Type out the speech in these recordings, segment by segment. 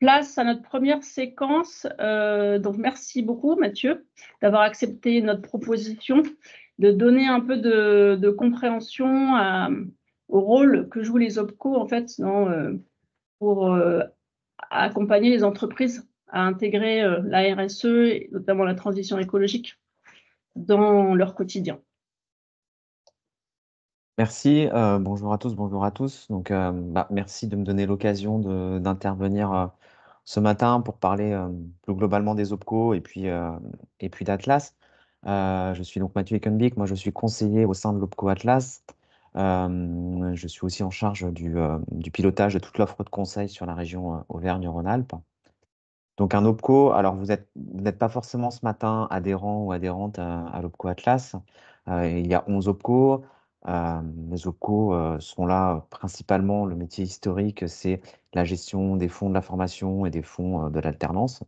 place à notre première séquence. Donc, merci beaucoup, Mathieu, d'avoir accepté notre proposition, de donner un peu de compréhension au rôle que jouent les OPCO, en fait, pour accompagner les entreprises à intégrer la RSE, et notamment la transition écologique, dans leur quotidien. Merci, bonjour à tous, bonjour à tous. Donc, merci de me donner l'occasion d'intervenir ce matin pour parler plus globalement des OPCO et puis d'Atlas. Je suis donc Mathieu Ekenbeek, moi je suis conseiller au sein de l'OPCO Atlas. Je suis aussi en charge du pilotage de toute l'offre de conseil sur la région Auvergne-Rhône-Alpes. Donc un OPCO, alors vous n'êtes pas forcément ce matin adhérent ou adhérente à l'OPCO Atlas. Il y a 11 OPCO. Les OPCO sont là principalement, le métier historique, c'est la gestion des fonds de la formation et des fonds de l'alternance.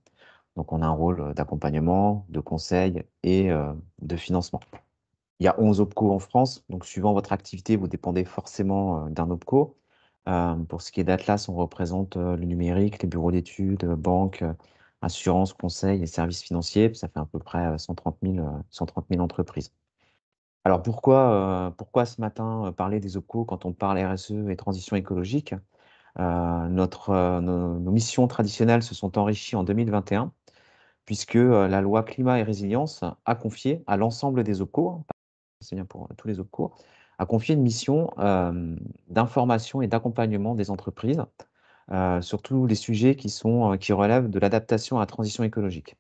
Donc on a un rôle d'accompagnement, de conseil et de financement. Il y a 11 OPCO en France, donc suivant votre activité, vous dépendez forcément d'un OPCO. Pour ce qui est d'Atlas, on représente le numérique, les bureaux d'études, banques, assurances, conseils et services financiers. Ça fait à peu près 130 000 entreprises. Alors pourquoi ce matin parler des OPCO quand on parle RSE et transition écologique? Nos missions traditionnelles se sont enrichies en 2021, puisque la loi climat et résilience a confié à l'ensemble des OPCO, c'est bien pour tous les OPCO, a confié une mission d'information et d'accompagnement des entreprises sur tous les sujets qui relèvent de l'adaptation à la transition écologique.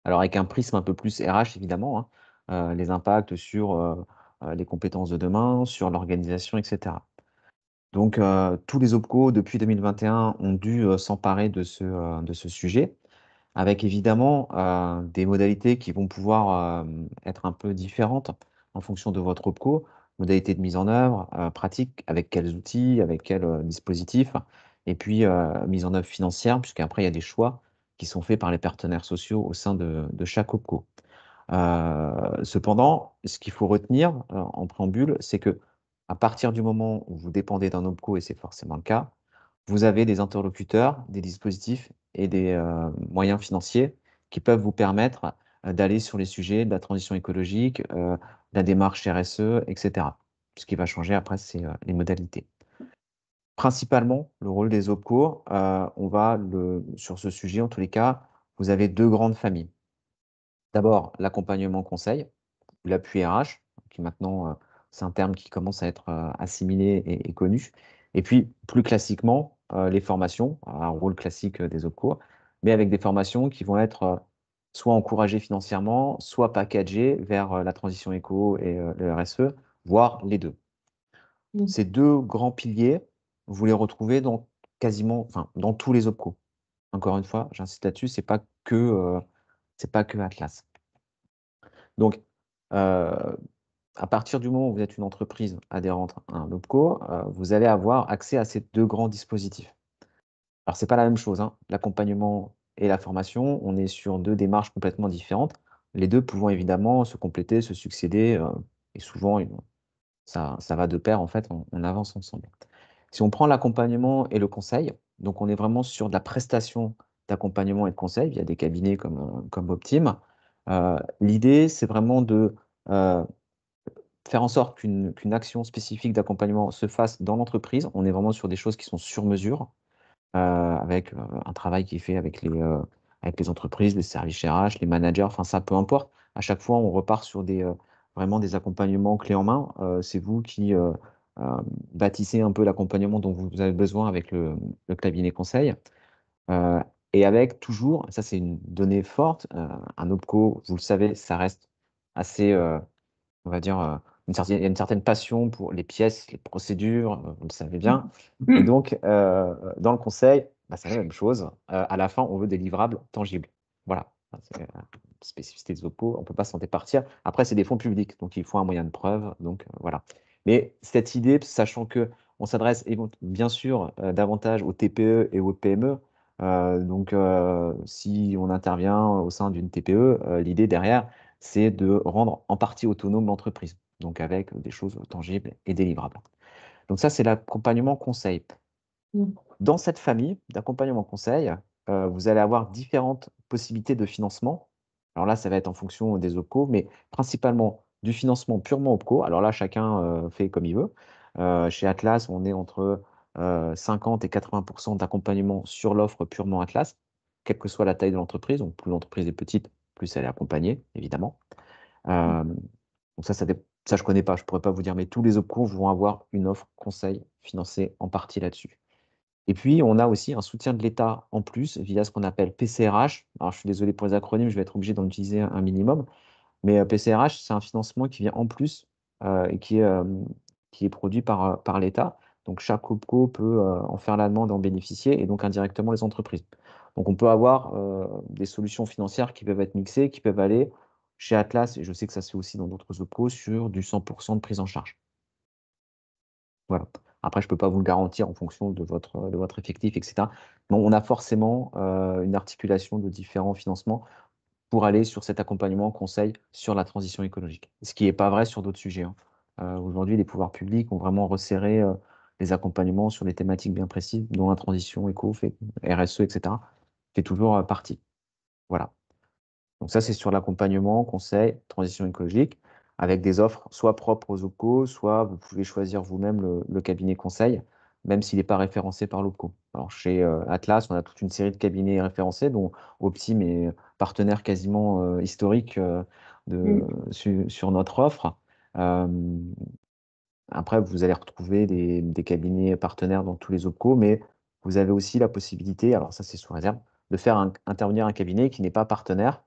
Alors avec un prisme un peu plus RH évidemment, hein, les impacts sur les compétences de demain, sur l'organisation, etc. Donc tous les OPCO depuis 2021 ont dû s'emparer de ce sujet, avec évidemment des modalités qui vont pouvoir être un peu différentes en fonction de votre OPCO, modalités de mise en œuvre, pratique, avec quels outils, avec quels dispositifs, et puis mise en œuvre financière, puisqu'après il y a des choix qui sont faits par les partenaires sociaux au sein de chaque OPCO. Cependant, ce qu'il faut retenir en préambule, c'est que à partir du moment où vous dépendez d'un OPCO, et c'est forcément le cas, vous avez des interlocuteurs, des dispositifs et des moyens financiers qui peuvent vous permettre d'aller sur les sujets de la transition écologique, de la démarche RSE, etc. Ce qui va changer après, c'est les modalités. Principalement, le rôle des OPCO, sur ce sujet, en tous les cas, vous avez deux grandes familles. D'abord, l'accompagnement conseil, ou l'appui RH, qui maintenant, c'est un terme qui commence à être assimilé et connu. Et puis, plus classiquement, les formations, un rôle classique des OPCO, mais avec des formations qui vont être soit encouragées financièrement, soit packagées vers la transition éco et le RSE, voire les deux. Ces deux grands piliers, vous les retrouvez dans tous les OPCO. Encore une fois, j'insiste là-dessus, c'est pas que Atlas. Donc, à partir du moment où vous êtes une entreprise adhérente à un OPCO, vous allez avoir accès à ces deux grands dispositifs. Alors, ce n'est pas la même chose, hein. L'accompagnement et la formation, on est sur deux démarches complètement différentes, les deux pouvant évidemment se compléter, se succéder, et souvent, ça va de pair, en fait, on avance ensemble. Si on prend l'accompagnement et le conseil, donc on est vraiment sur de la prestation d'accompagnement et de conseil via des cabinets comme Optim. L'idée, c'est vraiment de faire en sorte qu'une action spécifique d'accompagnement se fasse dans l'entreprise. On est vraiment sur des choses qui sont sur mesure, avec un travail qui est fait avec les entreprises, les services RH, les managers, enfin ça, peu importe. À chaque fois, on repart sur vraiment des accompagnements clés en main. C'est vous qui bâtissez un peu l'accompagnement dont vous avez besoin avec le cabinet conseil. Euh, et avec toujours, ça c'est une donnée forte, un OPCO, vous le savez, ça reste assez, on va dire, il y a une certaine passion pour les pièces, les procédures, vous le savez bien. Et donc, dans le conseil, bah, c'est la même chose. À la fin, on veut des livrables tangibles. Voilà. C'est la spécificité des OPCO, on ne peut pas s'en départir. Après, c'est des fonds publics, donc il faut un moyen de preuve. Donc, voilà. Mais cette idée, sachant que on s'adresse bien sûr davantage aux TPE et aux PME, donc si on intervient au sein d'une TPE, l'idée derrière, c'est de rendre en partie autonome l'entreprise, donc avec des choses tangibles et délivrables. Donc ça, c'est l'accompagnement conseil. dans cette famille d'accompagnement conseil, vous allez avoir différentes possibilités de financement. Alors là, ça va être en fonction des OPCO, mais principalement du financement purement OPCO. Alors là, chacun fait comme il veut. Chez Atlas, on est entre 50 et 80% d'accompagnement sur l'offre purement Atlas, quelle que soit la taille de l'entreprise. Donc, plus l'entreprise est petite, plus elle est accompagnée, évidemment. Donc ça je ne connais pas, je ne pourrais pas vous dire, mais tous les OPCO vont avoir une offre conseil financée en partie là-dessus. Et puis, on a aussi un soutien de l'État en plus via ce qu'on appelle PCRH. Alors, je suis désolé pour les acronymes, je vais être obligé d'en utiliser un minimum. Mais PCRH, c'est un financement qui vient en plus et qui est produit par l'État. Donc, chaque OPCO peut en faire la demande et en bénéficier, et donc indirectement les entreprises. Donc, on peut avoir des solutions financières qui peuvent être mixées, qui peuvent aller chez Atlas, et je sais que ça se fait aussi dans d'autres OPCO, sur du 100% de prise en charge. Voilà. Après, je ne peux pas vous le garantir en fonction de votre effectif, etc. Mais on a forcément une articulation de différents financements pour aller sur cet accompagnement conseil sur la transition écologique. Ce qui n'est pas vrai sur d'autres sujets, hein. Aujourd'hui, les pouvoirs publics ont vraiment resserré les accompagnements sur des thématiques bien précises, dont la transition éco, RSE, etc., fait toujours partie. Voilà. Donc ça, c'est sur l'accompagnement, conseil, transition écologique, avec des offres soit propres aux OPCO, soit vous pouvez choisir vous-même le cabinet conseil, même s'il n'est pas référencé par l'OPCO. Alors chez Atlas, on a toute une série de cabinets référencés, dont Optim est partenaire quasiment historique sur notre offre. Après, vous allez retrouver des cabinets partenaires dans tous les OPCO, mais vous avez aussi la possibilité, alors ça c'est sous réserve, de faire intervenir un cabinet qui n'est pas partenaire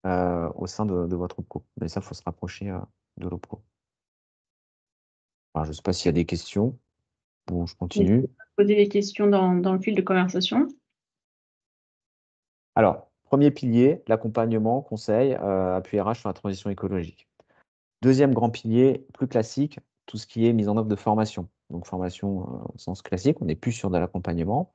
au sein de votre OPCO. Mais ça, il faut se rapprocher de l'OPCO. Alors, je ne sais pas s'il y a des questions. Bon, je continue. Poser des questions dans le fil de conversation. Alors, premier pilier, l'accompagnement, conseil, appui RH sur la transition écologique. Deuxième grand pilier, plus classique, tout ce qui est mise en œuvre de formation. Donc, formation au sens classique, on n'est plus sur de l'accompagnement.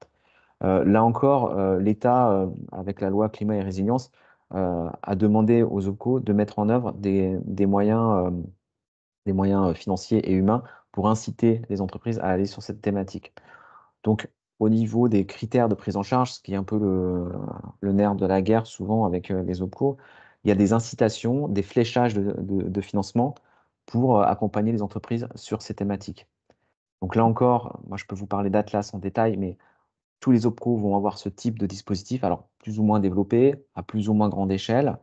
Là encore, l'État, avec la loi climat et résilience, a demandé aux OPCO de mettre en œuvre des moyens financiers et humains pour inciter les entreprises à aller sur cette thématique. Donc, au niveau des critères de prise en charge, ce qui est un peu le nerf de la guerre souvent avec les OPCO, il y a des incitations, des fléchages de financement pour accompagner les entreprises sur ces thématiques. Donc là encore, moi je peux vous parler d'Atlas en détail, mais tous les OPCO vont avoir ce type de dispositif, alors plus ou moins développé, à plus ou moins grande échelle,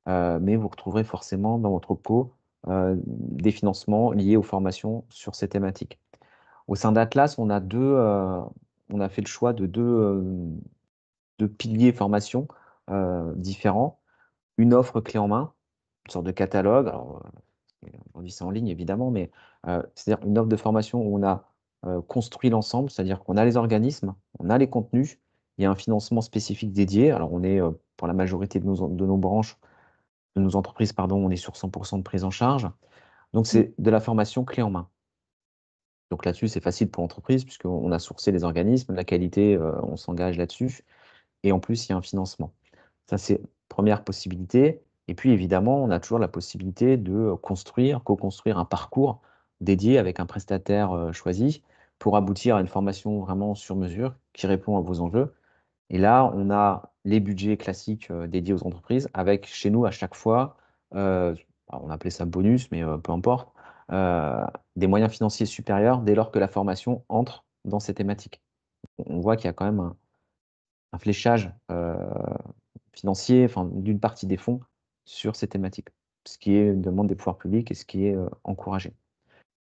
mais vous retrouverez forcément dans votre OPCO des financements liés aux formations sur ces thématiques. Au sein d'Atlas, on a fait le choix de deux piliers formation différents. Une offre clé en main, une sorte de catalogue. Alors, aujourd'hui, c'est en ligne, évidemment, mais c'est-à-dire une offre de formation où on a construit l'ensemble, c'est-à-dire qu'on a les organismes, on a les contenus, il y a un financement spécifique dédié. Alors, on est, pour la majorité de nos branches, de nos entreprises, pardon, on est sur 100% de prise en charge. Donc, c'est de la formation clé en main. Donc là-dessus, c'est facile pour l'entreprise puisqu'on a sourcé les organismes, la qualité, on s'engage là-dessus. Et en plus, il y a un financement. Ça, c'est première possibilité. Et puis, évidemment, on a toujours la possibilité de construire, co-construire un parcours dédié avec un prestataire choisi pour aboutir à une formation vraiment sur mesure qui répond à vos enjeux. Et là, on a les budgets classiques dédiés aux entreprises avec chez nous à chaque fois, on appelait ça bonus, mais peu importe, euh, des moyens financiers supérieurs dès lors que la formation entre dans ces thématiques. On voit qu'il y a quand même un fléchage financier, enfin, d'une partie des fonds sur ces thématiques, ce qui est une demande des pouvoirs publics et ce qui est encouragé.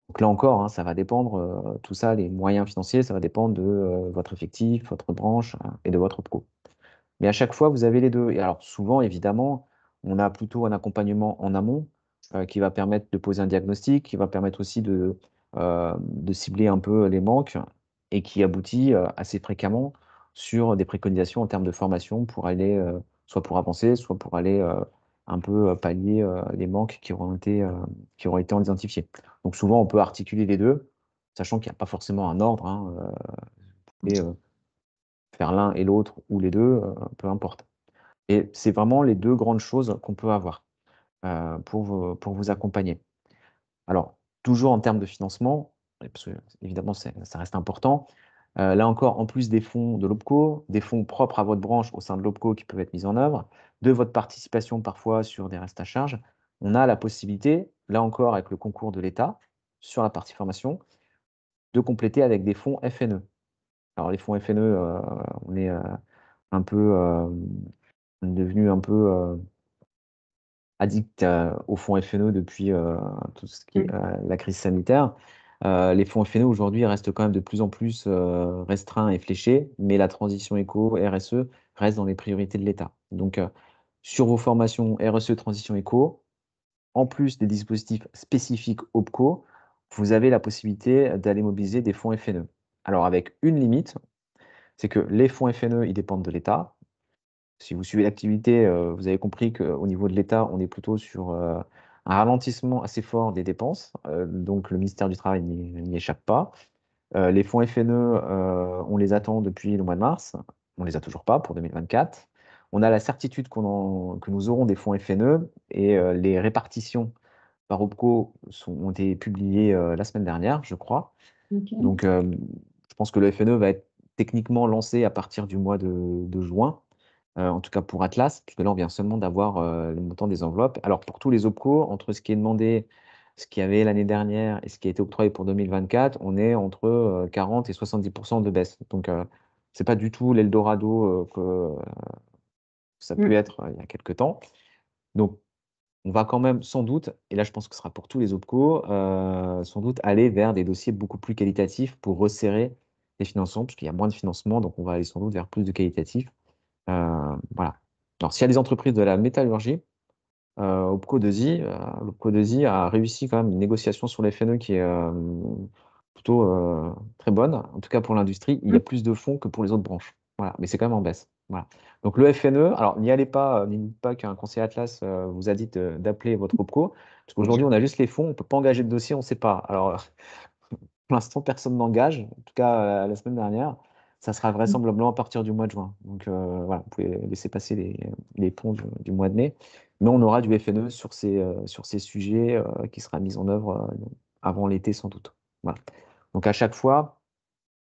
Donc là encore, hein, ça va dépendre, tout ça, les moyens financiers, ça va dépendre de votre effectif, votre branche et de votre OPCO. Mais à chaque fois, vous avez les deux. Et alors, souvent, évidemment, on a plutôt un accompagnement en amont qui va permettre de poser un diagnostic, qui va permettre aussi de cibler un peu les manques et qui aboutit assez fréquemment sur des préconisations en termes de formation pour aller, soit pour avancer, soit pour aller un peu pallier les manques qui auront été identifiés. Donc, souvent, on peut articuler les deux, sachant qu'il n'y a pas forcément un ordre, hein, vous pouvez faire l'un et l'autre ou les deux, peu importe. Et c'est vraiment les deux grandes choses qu'on peut avoir pour vous accompagner. Alors, toujours en termes de financement, parce que évidemment, ça reste important, Là encore, en plus des fonds de l'OPCO, des fonds propres à votre branche au sein de l'OPCO qui peuvent être mis en œuvre, de votre participation parfois sur des restes à charge, on a la possibilité, là encore avec le concours de l'État, sur la partie formation, de compléter avec des fonds FNE. Alors les fonds FNE, on est un peu, on est devenu un peu addict aux fonds FNE depuis tout ce qui est la crise sanitaire. Les fonds FNE aujourd'hui restent quand même de plus en plus restreints et fléchés, mais la transition éco, RSE, reste dans les priorités de l'État. Donc, sur vos formations RSE, transition éco, en plus des dispositifs spécifiques OPCO, vous avez la possibilité d'aller mobiliser des fonds FNE. Alors, avec une limite, c'est que les fonds FNE, ils dépendent de l'État. Si vous suivez l'activité, vous avez compris qu'au niveau de l'État, on est plutôt sur un ralentissement assez fort des dépenses. Donc, le ministère du Travail n'y échappe pas. Les fonds FNE, on les attend depuis le mois de mars. On ne les a toujours pas pour 2024. On a la certitude que nous aurons des fonds FNE et les répartitions par OPCO ont été publiées la semaine dernière, je crois. Ok. Donc, je pense que le FNE va être techniquement lancé à partir du mois de juin, en tout cas pour Atlas, puisque là, on vient seulement d'avoir le montant des enveloppes. Alors, pour tous les OPCO, entre ce qui est demandé, ce qu'il y avait l'année dernière et ce qui a été octroyé pour 2024, on est entre 40 et 70% de baisse. Donc, ce n'est pas du tout l'Eldorado que ça peut être il y a quelques temps. Donc, on va quand même sans doute, et là je pense que ce sera pour tous les OPCO, sans doute aller vers des dossiers beaucoup plus qualitatifs pour resserrer les financements, puisqu'il y a moins de financement, donc on va aller sans doute vers plus de qualitatif. Voilà. Alors s'il y a des entreprises de la métallurgie, OPCO 2i, l'OPCO 2i a réussi quand même une négociation sur les FNE qui est plutôt très bonne. En tout cas pour l'industrie, il y a plus de fonds que pour les autres branches. Voilà. Mais c'est quand même en baisse. Voilà. Donc le FNE, alors n'y allez pas, n'y dites pas qu'un conseiller Atlas vous a dit d'appeler votre OPCO, parce qu'aujourd'hui on a juste les fonds, on ne peut pas engager de dossier, on ne sait pas. Alors pour l'instant, personne n'engage, en tout cas la semaine dernière. Ça sera vraisemblablement à partir du mois de juin. Donc voilà, vous pouvez laisser passer les ponts du mois de mai. Mais on aura du FNE sur ces sujets qui sera mis en œuvre avant l'été sans doute. Voilà. Donc à chaque fois,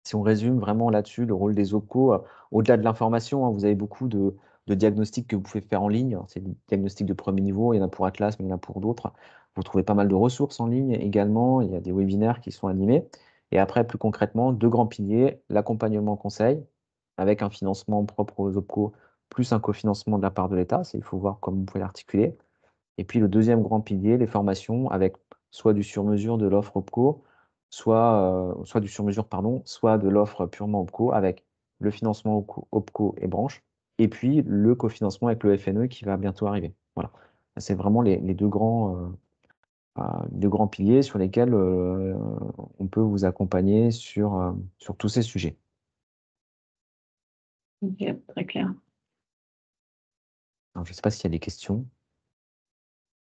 si on résume vraiment là-dessus, le rôle des OPCO, au-delà de l'information, hein, vous avez beaucoup de diagnostics que vous pouvez faire en ligne. C'est des diagnostics de premier niveau, il y en a pour Atlas, mais il y en a pour d'autres. Vous trouvez pas mal de ressources en ligne également, il y a des webinaires qui sont animés. Et après, plus concrètement, deux grands piliers, l'accompagnement conseil, avec un financement propre aux OPCO, plus un cofinancement de la part de l'État, il faut voir comment vous pouvez l'articuler. Et puis le deuxième grand pilier, les formations, avec soit du sur-mesure de l'offre OPCO, soit du sur-mesure, pardon, soit de l'offre purement OPCO avec le financement OPCO et branche, et puis le cofinancement avec le FNE qui va bientôt arriver. Voilà. C'est vraiment les deux grands piliers sur lesquels on peut vous accompagner sur tous ces sujets. Ok, très clair. Alors, je ne sais pas s'il y a des questions.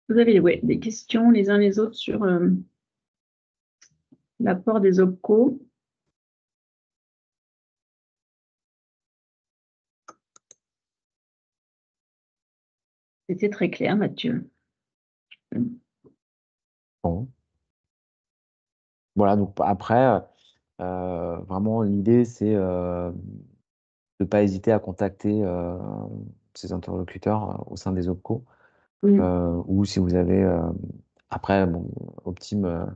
Vous avez des questions les uns les autres sur l'apport des OPCO? C'était très clair, Mathieu. Bon. Voilà, donc après, vraiment, l'idée, c'est de ne pas hésiter à contacter ces interlocuteurs au sein des OPCO. Ou si vous avez, après, bon, Optime,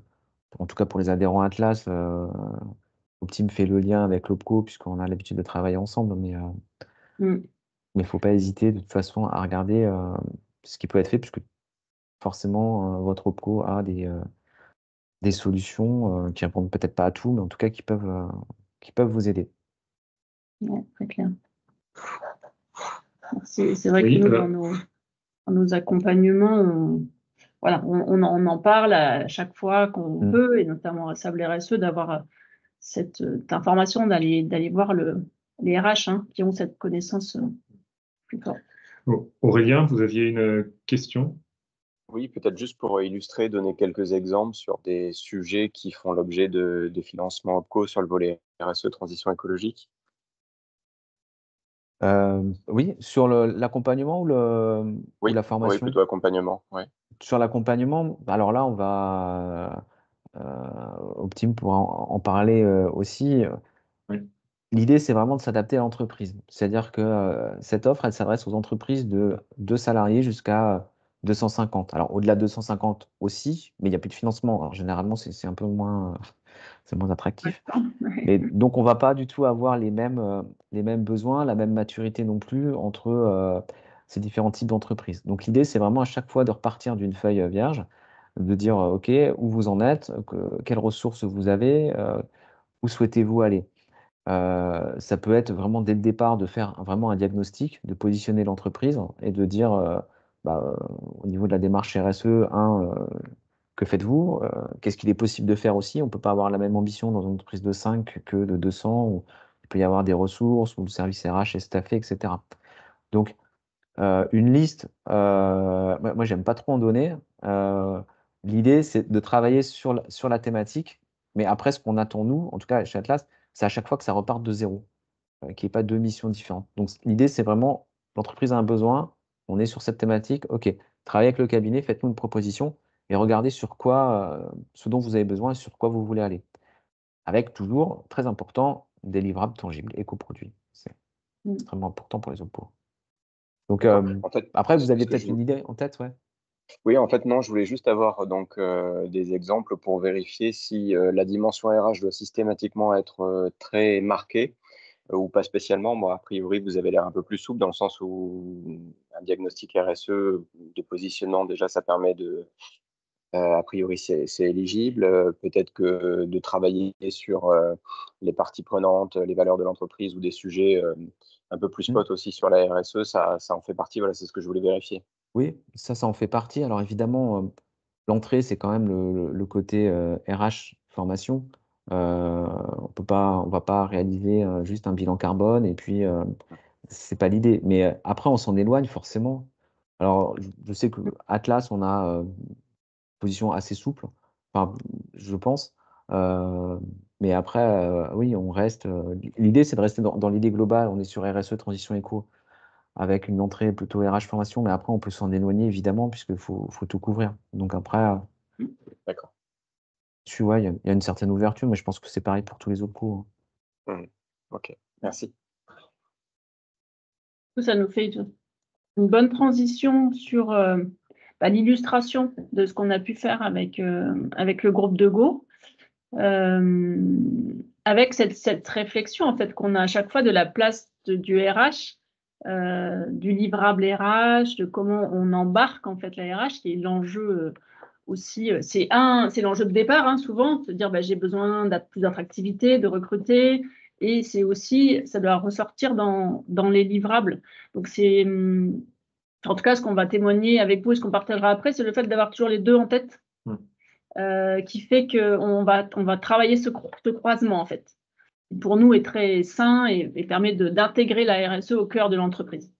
en tout cas pour les adhérents Atlas, Optime fait le lien avec l'OPCO puisqu'on a l'habitude de travailler ensemble, mais il ne faut pas hésiter de toute façon à regarder ce qui peut être fait, puisque forcément, votre OPCO a des solutions qui répondent peut-être pas à tout, mais en tout cas qui peuvent vous aider. Ouais, très clair. C'est vrai que nous, dans nos accompagnements, on en parle à chaque fois qu'on peut, et notamment à Sable RSE, d'avoir cette information, d'aller voir les RH qui ont cette connaissance plus forte. Aurélien, vous aviez une question? Oui, peut-être juste pour illustrer, donner quelques exemples sur des sujets qui font l'objet de financements OPCO sur le volet RSE, transition écologique. Oui, sur l'accompagnement ou la formation? Oui, plutôt accompagnement. Ouais. Sur l'accompagnement, alors là, on va Optime pourra en parler aussi. L'idée, c'est vraiment de s'adapter à l'entreprise. C'est-à-dire que cette offre, elle s'adresse aux entreprises de 2 salariés jusqu'à 250. Alors, au-delà de 250 aussi, mais il n'y a plus de financement. Alors, généralement, c'est un peu moins, c'est moins attractif. Mais donc, on ne va pas du tout avoir les mêmes besoins, la même maturité non plus entre ces différents types d'entreprises. Donc, l'idée, c'est vraiment à chaque fois de repartir d'une feuille vierge, de dire, OK, où vous en êtes, quelles ressources vous avez, où souhaitez-vous aller. Ça peut être vraiment dès le départ de faire vraiment un diagnostic, de positionner l'entreprise et de dire, au niveau de la démarche RSE, que faites-vous? Qu'est-ce qu'il est possible de faire aussi? On ne peut pas avoir la même ambition dans une entreprise de 5 que de 200, où il peut y avoir des ressources, où le service RH est staffé, etc. Donc, une liste, moi, j'aime pas trop en donner. L'idée, c'est de travailler sur la thématique, mais après, ce qu'on attend, nous, en tout cas chez Atlas, c'est à chaque fois que ça reparte de zéro, qu'il n'y ait pas deux missions différentes. Donc, l'idée, c'est vraiment, l'entreprise a un besoin, on est sur cette thématique, OK, travaillez avec le cabinet, faites-nous une proposition et regardez sur quoi, ce dont vous avez besoin et sur quoi vous voulez aller. Avec toujours, très important, des livrables tangibles et coproduits. C'est extrêmement important pour les OPPO. Donc, En fait, après, vous aviez ce que peut-être une idée en tête, ouais? oui, en fait, non, je voulais juste avoir donc des exemples pour vérifier si la dimension RH doit systématiquement être très marquée ou pas spécialement. Moi, a priori, vous avez l'air un peu plus souple dans le sens où un diagnostic RSE de positionnement, déjà, ça permet de, a priori, c'est éligible. Peut-être que de travailler sur les parties prenantes, les valeurs de l'entreprise ou des sujets un peu plus spot aussi sur la RSE, ça en fait partie. Voilà, c'est ce que je voulais vérifier. Oui, ça en fait partie. Alors évidemment, l'entrée, c'est quand même le côté, RH formation. On va pas réaliser, juste un bilan carbone et puis, c'est pas l'idée. Mais, après, on s'en éloigne forcément. Alors, je sais qu'Atlas, on a, position assez souple, enfin, je pense. Heu, mais après, oui, on reste, l'idée, c'est de rester dans l'idée globale. On est sur RSE, transition éco, avec une entrée plutôt RH formation, mais après, on peut s'en éloigner évidemment, puisqu'il faut tout couvrir. Donc après, D'accord. tu vois, il y a une certaine ouverture, mais je pense que c'est pareil pour tous les autres cours, hein. Mhm. Ok, merci. Ça nous fait une bonne transition sur l'illustration de ce qu'on a pu faire avec le groupe de Go. Avec cette réflexion en fait qu'on a à chaque fois de la place du RH, du livrable RH, de comment on embarque en fait la RH, qui est l'enjeu aussi. C'est l'enjeu de départ hein, souvent, se dire j'ai besoin d'être plus d'attractivité, de recruter, et c'est aussi ça doit ressortir dans les livrables. Donc c'est en tout cas ce qu'on va témoigner avec vous et ce qu'on partagera après, c'est le fait d'avoir toujours les deux en tête. Qui fait qu'on va travailler ce croisement, en fait. Pour nous, est très sain et permet d'intégrer la RSE au cœur de l'entreprise.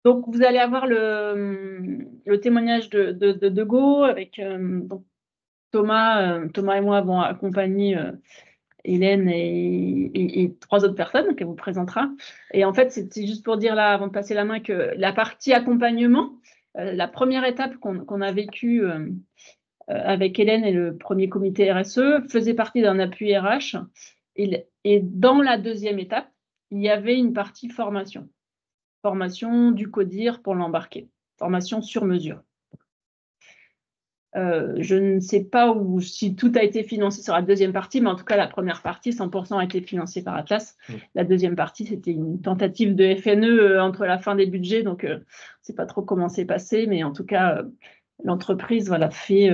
Donc, vous allez avoir le témoignage de Go avec donc Thomas et moi avons accompagné Hélène et 3 autres personnes qu'elle vous présentera. Et en fait, c'était juste pour dire là, avant de passer la main, que la partie accompagnement, la première étape qu'on a vécue avec Hélène et le premier comité RSE, faisait partie d'un appui RH. Et dans la deuxième étape, il y avait une partie formation. Formation du CODIR pour l'embarquer. Formation sur mesure. Je ne sais pas si tout a été financé sur la deuxième partie, mais en tout cas, la première partie, 100% a été financée par Atlas. La deuxième partie, c'était une tentative de FNE entre la fin des budgets, donc on ne sait pas trop comment c'est passé, mais en tout cas, l'entreprise fait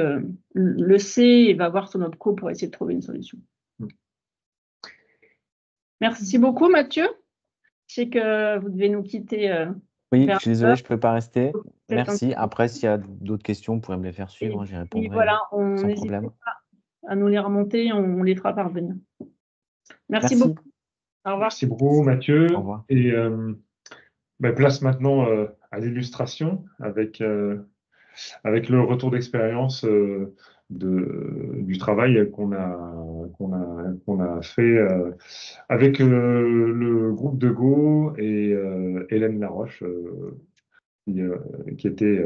le sait et va voir son OPCO pour essayer de trouver une solution. Merci beaucoup, Mathieu. Je sais que vous devez nous quitter. Oui, je suis désolé, je ne peux pas rester. Peut-être Merci. Après, s'il y a d'autres questions, vous pourrez me les faire suivre, hein, j'y répondrai voilà, on sans n'hésite problème. pas à nous les remonter, on les fera parvenir. Merci Merci. beaucoup. Au revoir. Merci beaucoup, Mathieu. Au revoir. Et place maintenant à l'illustration avec le retour d'expérience du travail qu'on a fait avec le groupe de Go et Hélène Laroche, qui était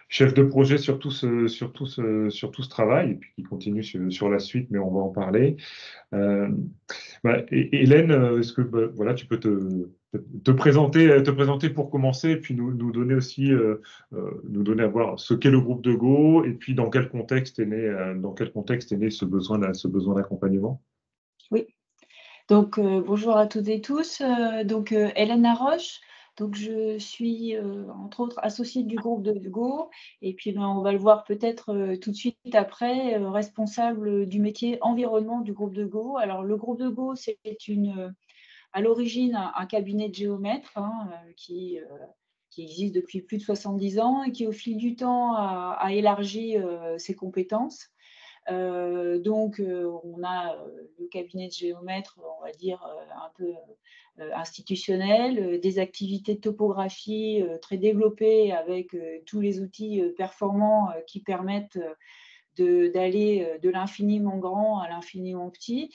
chef de projet sur tout ce travail, et puis qui continue sur la suite, mais on va en parler. Hélène, est-ce que voilà, tu peux te présenter pour commencer, et puis nous donner aussi nous donner à voir ce qu'est le groupe de Go, et puis dans quel contexte est né ce besoin d'accompagnement? Oui, donc bonjour à toutes et tous. Hélène Laroche, donc je suis entre autres associée du groupe de Go, et puis on va le voir peut-être tout de suite après, responsable du métier environnement du groupe de Go. Alors le groupe de Go, c'est à l'origine un cabinet de géomètres qui existe depuis plus de 70 ans et qui au fil du temps a élargi ses compétences. On a le cabinet de géomètres, on va dire, un peu institutionnel, des activités de topographie très développées avec tous les outils performants qui permettent d'aller de l'infiniment grand à l'infiniment petit.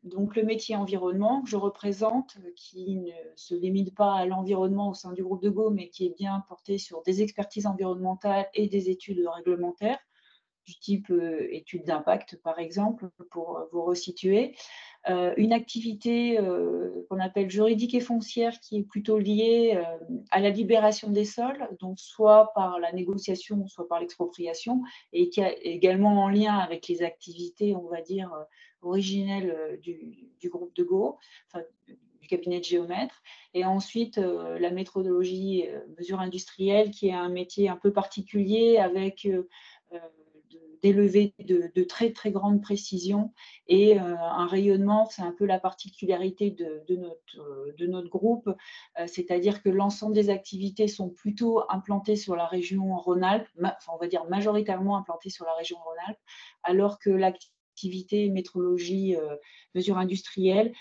Donc le métier environnement que je représente, qui ne se limite pas à l'environnement au sein du groupe de Go, mais qui est bien porté sur des expertises environnementales et des études réglementaires, du type études d'impact, par exemple, pour vous resituer. Une activité qu'on appelle juridique et foncière qui est plutôt liée à la libération des sols, donc soit par la négociation, soit par l'expropriation, et qui est également en lien avec les activités, on va dire, originelles du groupe de Go, enfin, du cabinet de géomètres. Et ensuite, la méthodologie mesure industrielle, qui est un métier un peu particulier avec des levées de très très grande précision et un rayonnement. C'est un peu la particularité de notre groupe, c'est-à-dire que l'ensemble des activités sont plutôt implantées sur la région Rhône-Alpes, on va dire majoritairement implantées sur la région Rhône-Alpes, alors que l'activité métrologie mesure industrielle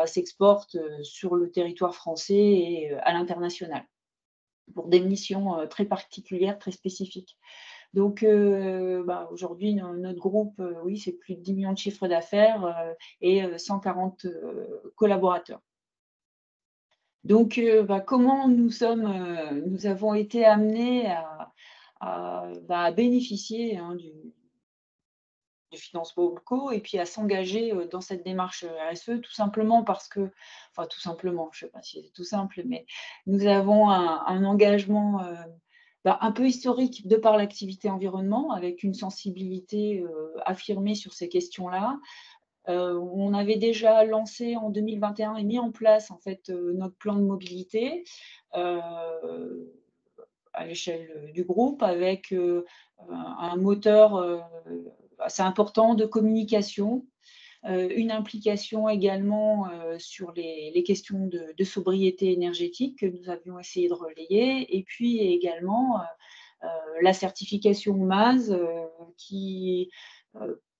s'exporte sur le territoire français et à l'international pour des missions très particulières, très spécifiques. Donc, aujourd'hui, notre groupe, oui, c'est plus de 10 millions de chiffres d'affaires et 140 collaborateurs. Donc, comment nous avons été amenés à bénéficier du financement locaux et puis à s'engager dans cette démarche RSE, tout simplement parce que, enfin tout simplement, je ne sais pas si c'est tout simple, mais nous avons un engagement un peu historique de par l'activité environnement, avec une sensibilité affirmée sur ces questions-là. On avait déjà lancé en 2021 et mis en place en fait notre plan de mobilité à l'échelle du groupe, avec un moteur assez important de communication, une implication également sur les questions de sobriété énergétique que nous avions essayé de relayer, et puis également la certification MASE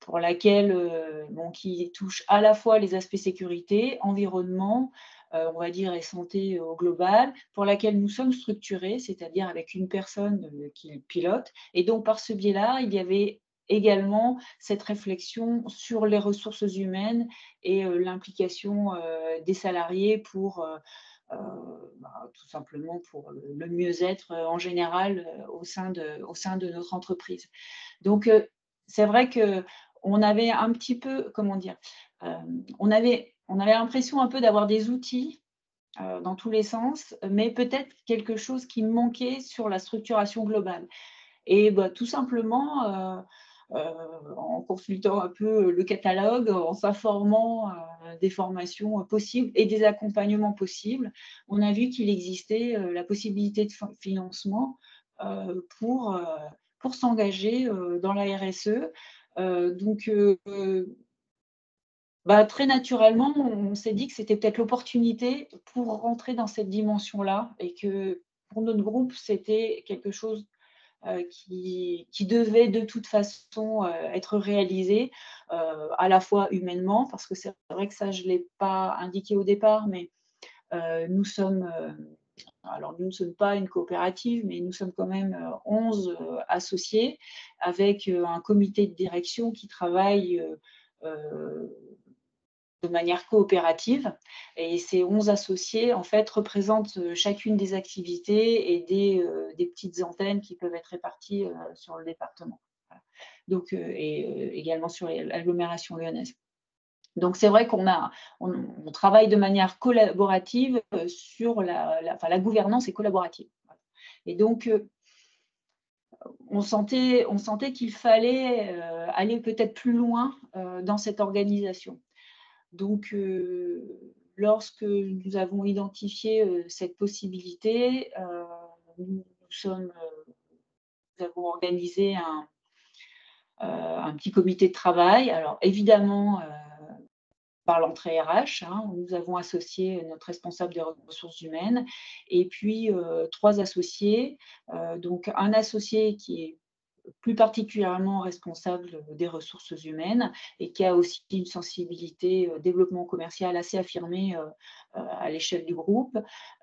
pour laquelle qui touche à la fois les aspects sécurité, environnement, on va dire, et santé au global, pour laquelle nous sommes structurés, c'est-à-dire avec une personne qui pilote. Et donc, par ce biais-là, il y avait également cette réflexion sur les ressources humaines et l'implication des salariés pour tout simplement pour le mieux-être en général au sein de notre entreprise. Donc, c'est vrai qu'on avait un petit peu, comment dire, on avait l'impression un peu d'avoir des outils dans tous les sens, mais peut-être quelque chose qui manquait sur la structuration globale. Et tout simplement, en consultant un peu le catalogue, en s'informant des formations possibles et des accompagnements possibles, on a vu qu'il existait la possibilité de financement pour s'engager dans la RSE. Très naturellement, on s'est dit que c'était peut-être l'opportunité pour rentrer dans cette dimension-là, et que pour notre groupe, c'était quelque chose qui devait de toute façon être réalisé, à la fois humainement, parce que c'est vrai que ça, je ne l'ai pas indiqué au départ, mais nous ne sommes pas une coopérative, mais nous sommes quand même 11 associés, avec un comité de direction qui travaille de manière coopérative. Et ces 11 associés, en fait, représentent chacune des activités et des petites antennes qui peuvent être réparties sur le département. Voilà. Donc, et également sur l'agglomération lyonnaise. Donc, c'est vrai qu'on travaille de manière collaborative sur la gouvernance est collaborative. Et donc, on sentait qu'il fallait aller peut-être plus loin dans cette organisation. Donc, lorsque nous avons identifié cette possibilité, nous avons organisé un petit comité de travail. Alors, évidemment, par l'entrée RH, nous avons associé notre responsable des ressources humaines et puis 3 associés. Donc, un associé qui est plus particulièrement responsable des ressources humaines et qui a aussi une sensibilité développement commercial assez affirmée à l'échelle du groupe.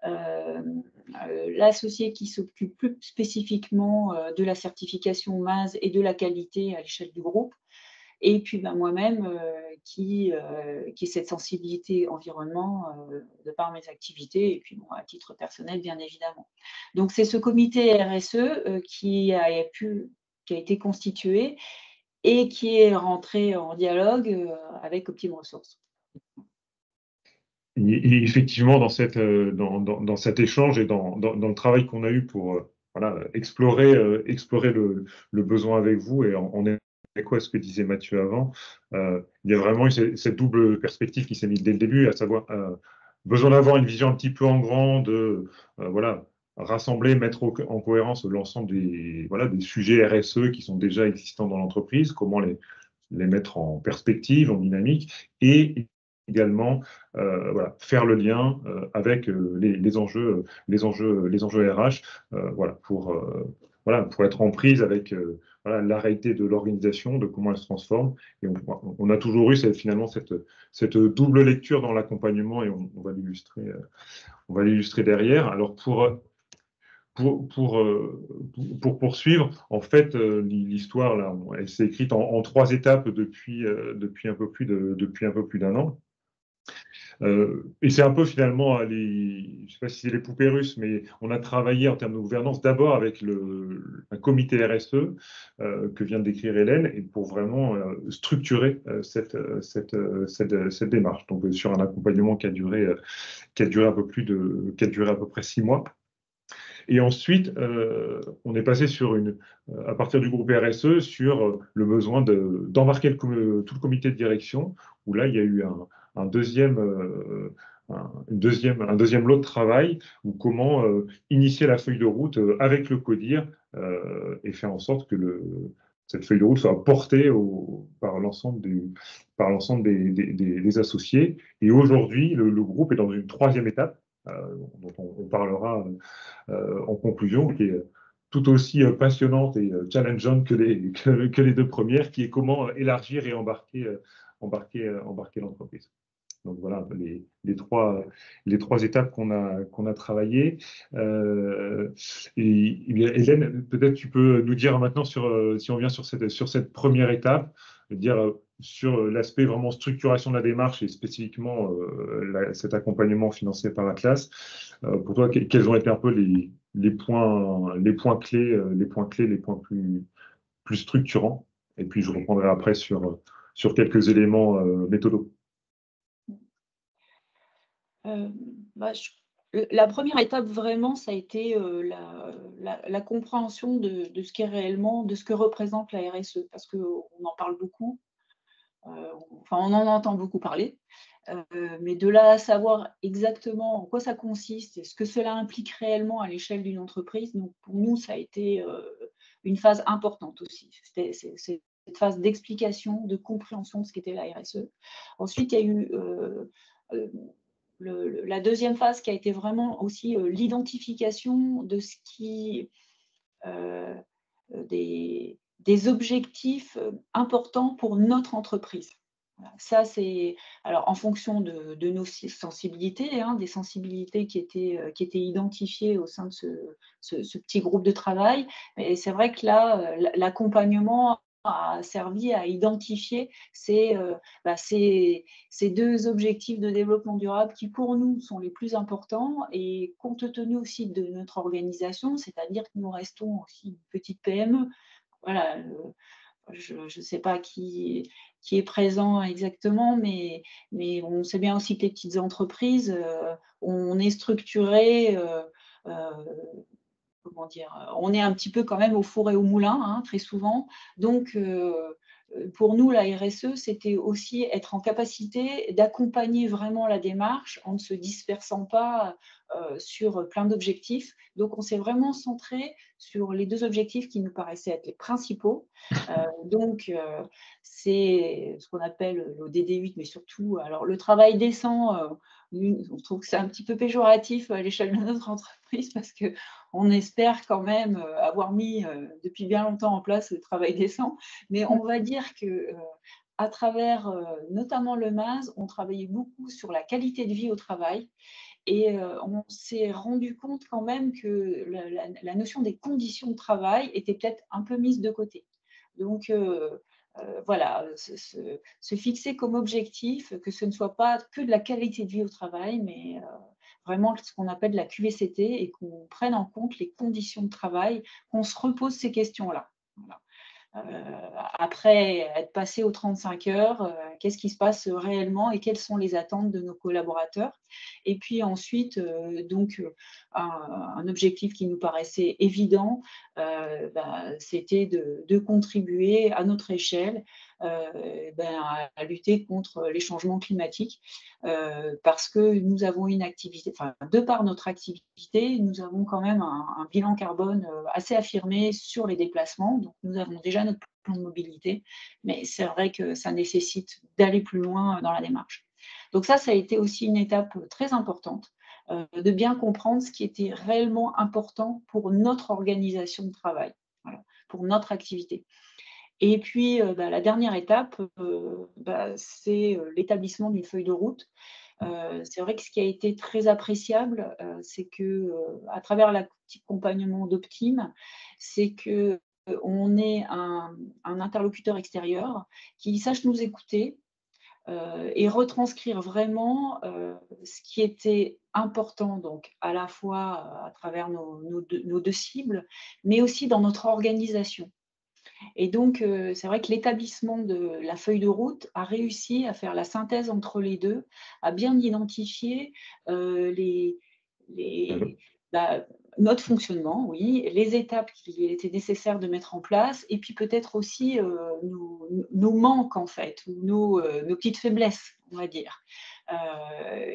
L'associé qui s'occupe plus spécifiquement de la certification MAS et de la qualité à l'échelle du groupe. Et puis moi-même qui ai cette sensibilité environnement de par mes activités et puis bon, à titre personnel bien évidemment. Donc c'est ce comité RSE qui a été constitué et qui est rentré en dialogue avec Optime Ressources. Et effectivement, dans cet échange et dans le travail qu'on a eu pour explorer le besoin avec vous et en écho à ce que disait Mathieu avant, il y a vraiment eu cette double perspective qui s'est mise dès le début, à savoir besoin d'avoir une vision un petit peu en grand, rassembler, mettre en cohérence l'ensemble des sujets RSE qui sont déjà existants dans l'entreprise, comment les mettre en perspective, en dynamique, et également faire le lien avec les enjeux RH pour être en prise avec la réalité de l'organisation, de comment elle se transforme. Et on a toujours eu finalement cette double lecture dans l'accompagnement et on va l'illustrer derrière. Alors pour poursuivre, en fait, l'histoire là, elle s'est écrite en 3 étapes depuis un peu plus d'1 an. Et c'est un peu finalement, je ne sais pas si c'est les poupées russes, mais on a travaillé en termes de gouvernance d'abord avec un comité RSE que vient de décrire Hélène, et pour vraiment structurer cette démarche. Donc sur un accompagnement qui a duré à peu près 6 mois. Et ensuite, on est passé à partir du groupe RSE sur le besoin d'embarquer tout le comité de direction, où là, il y a eu un deuxième lot de travail, où comment initier la feuille de route avec le CODIR et faire en sorte que cette feuille de route soit portée par l'ensemble des associés. Et aujourd'hui, le groupe est dans une 3e étape, dont on parlera en conclusion, qui est tout aussi passionnante et challengeante que les 2 premières, qui est comment élargir et embarquer l'entreprise. Donc voilà les 3 étapes qu'on a travaillées. Et bien, Hélène, peut-être tu peux nous dire maintenant si on vient sur cette première étape, dire sur l'aspect vraiment structuration de la démarche et spécifiquement cet accompagnement financé par Atlas. Pour toi, quels ont été un peu les points clés, les points plus structurants? Et puis je reprendrai après sur quelques éléments méthodaux. La première étape, vraiment, ça a été la compréhension de ce qu'est réellement, de ce que représente la RSE, parce qu'on en parle beaucoup, on en entend beaucoup parler, mais de là à savoir exactement en quoi ça consiste et ce que cela implique réellement à l'échelle d'une entreprise, donc pour nous, ça a été une phase importante aussi. C'est cette phase d'explication, de compréhension de ce qu'était la RSE. Ensuite, il y a eu la deuxième phase qui a été vraiment aussi l'identification de ce qui des objectifs importants pour notre entreprise. Voilà. Ça, c'est alors en fonction de nos sensibilités, des sensibilités qui étaient identifiées au sein de ce petit groupe de travail. Mais c'est vrai que là, l'accompagnement a servi à identifier ces 2 objectifs de développement durable qui, pour nous, sont les plus importants et compte tenu aussi de notre organisation, c'est-à-dire que nous restons aussi une petite PME. Voilà, je ne sais pas qui qui est présent exactement, mais on sait bien aussi que les petites entreprises, on est structuré, comment dire, on est un petit peu quand même au four et au moulin, hein, très souvent. Donc, pour nous, la RSE, c'était aussi être en capacité d'accompagner vraiment la démarche en ne se dispersant pas sur plein d'objectifs. Donc, on s'est vraiment centré sur les 2 objectifs qui nous paraissaient être les principaux. Donc, c'est ce qu'on appelle l'ODD8, mais surtout, alors le travail décent, on trouve que c'est un petit peu péjoratif à l'échelle de notre entreprise parce qu'on espère quand même avoir mis depuis bien longtemps en place le travail décent. Mais on va dire que à travers notamment le MAS, on travaillait beaucoup sur la qualité de vie au travail. Et on s'est rendu compte quand même que la notion des conditions de travail était peut-être un peu mise de côté. Donc voilà, se fixer comme objectif que ce ne soit pas que de la qualité de vie au travail, mais vraiment ce qu'on appelle la QVCT et qu'on prenne en compte les conditions de travail, qu'on se repose ces questions-là. Voilà. Après être passé aux 35 heures, qu'est-ce qui se passe réellement et quelles sont les attentes de nos collaborateurs. Et puis ensuite, un objectif qui nous paraissait évident, c'était de contribuer à notre échelle à lutter contre les changements climatiques parce que nous avons une activité, enfin, de par notre activité, nous avons quand même un bilan carbone assez affirmé sur les déplacements. Donc, nous avons déjà notre plan de mobilité, mais c'est vrai que ça nécessite d'aller plus loin dans la démarche. Donc ça a été aussi une étape très importante, de bien comprendre ce qui était réellement important pour notre organisation de travail, voilà, pour notre activité. Et puis, la dernière étape, c'est l'établissement d'une feuille de route. C'est vrai que ce qui a été très appréciable, c'est que, à travers l'accompagnement d'Optime, c'est qu'on ait un interlocuteur extérieur qui sache nous écouter, et retranscrire vraiment ce qui était important, donc à la fois à travers nos 2 cibles, mais aussi dans notre organisation. Et donc, c'est vrai que l'établissement de la feuille de route a réussi à faire la synthèse entre les 2, à bien identifier les notre fonctionnement, oui, les étapes qu'il était nécessaire de mettre en place et puis peut-être aussi nos manques en fait, ou nos petites faiblesses, on va dire.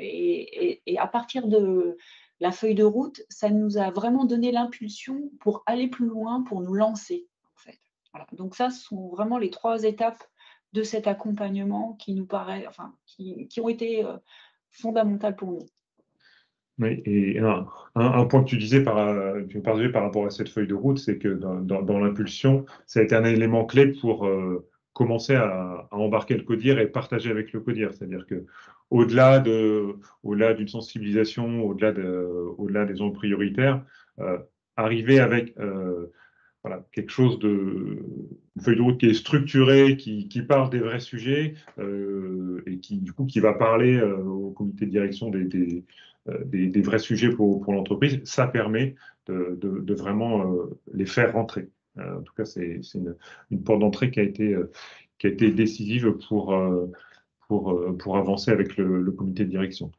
Et à partir de la feuille de route, ça nous a vraiment donné l'impulsion pour aller plus loin, pour nous lancer en fait. Voilà. Donc ça, ce sont vraiment les 3 étapes de cet accompagnement qui nous paraît, enfin, qui ont été fondamentales pour nous. Oui, et un point que tu disais tu me parlais par rapport à cette feuille de route, c'est que dans l'impulsion, ça a été un élément clé pour commencer à embarquer le CODIR et partager avec le CODIR. C'est-à-dire que au-delà d'une sensibilisation, au-delà des zones prioritaires, arriver avec voilà, quelque chose une feuille de route qui est structurée, qui parle des vrais sujets et qui va parler au comité de direction des vrais sujets pour l'entreprise, ça permet de vraiment les faire rentrer. En tout cas, c'est une porte d'entrée qui a été décisive pour avancer avec le comité de direction.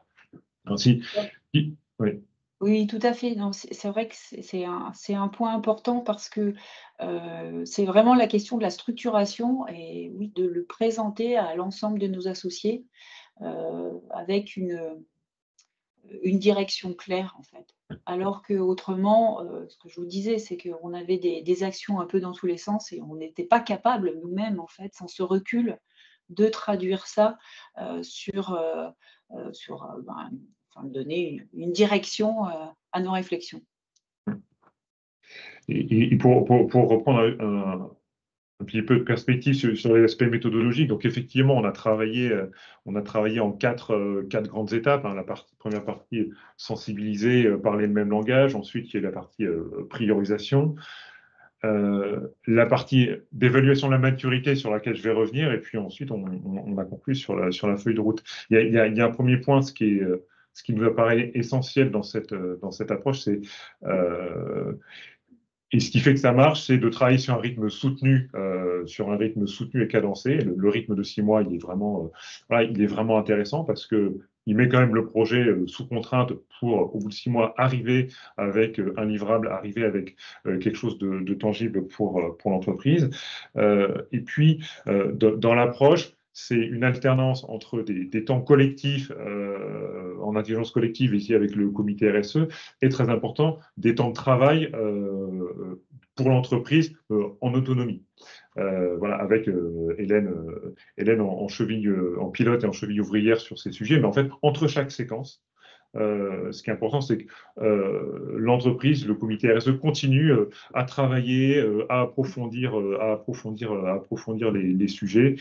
Ainsi, oui. Oui, tout à fait. Non, c'est vrai que c'est un point important parce que c'est vraiment la question de la structuration et oui, de le présenter à l'ensemble de nos associés avec une direction claire en fait. Alors qu'autrement, ce que je vous disais, c'est qu'on avait des actions un peu dans tous les sens et on n'était pas capable nous-mêmes en fait, sans ce recul, de traduire ça sur donner une direction à nos réflexions. Et pour reprendre un petit peu de perspective sur les aspects méthodologiques. Donc, effectivement, on a travaillé en quatre grandes étapes. Hein. La première partie, sensibiliser, parler le même langage. Ensuite, il y a la partie priorisation. La partie d'évaluation de la maturité sur laquelle je vais revenir. Et puis ensuite, on a conclu sur la feuille de route. Il y a un premier point, ce qui nous apparaît essentiel dans cette approche, c'est Et ce qui fait que ça marche, c'est de travailler sur un rythme soutenu et cadencé. Le rythme de 6 mois, il est vraiment intéressant parce que il met quand même le projet sous contrainte pour, au bout de 6 mois, arriver avec un livrable, arriver avec quelque chose de tangible pour l'entreprise. Et puis, dans l'approche, c'est une alternance entre des temps collectifs en intelligence collective, ici avec le comité RSE, et très important, des temps de travail pour l'entreprise en autonomie. Voilà, avec Hélène en cheville, en pilote et en cheville ouvrière sur ces sujets. Mais en fait, entre chaque séquence, ce qui est important, c'est que l'entreprise, le comité RSE continue à travailler, à approfondir les sujets.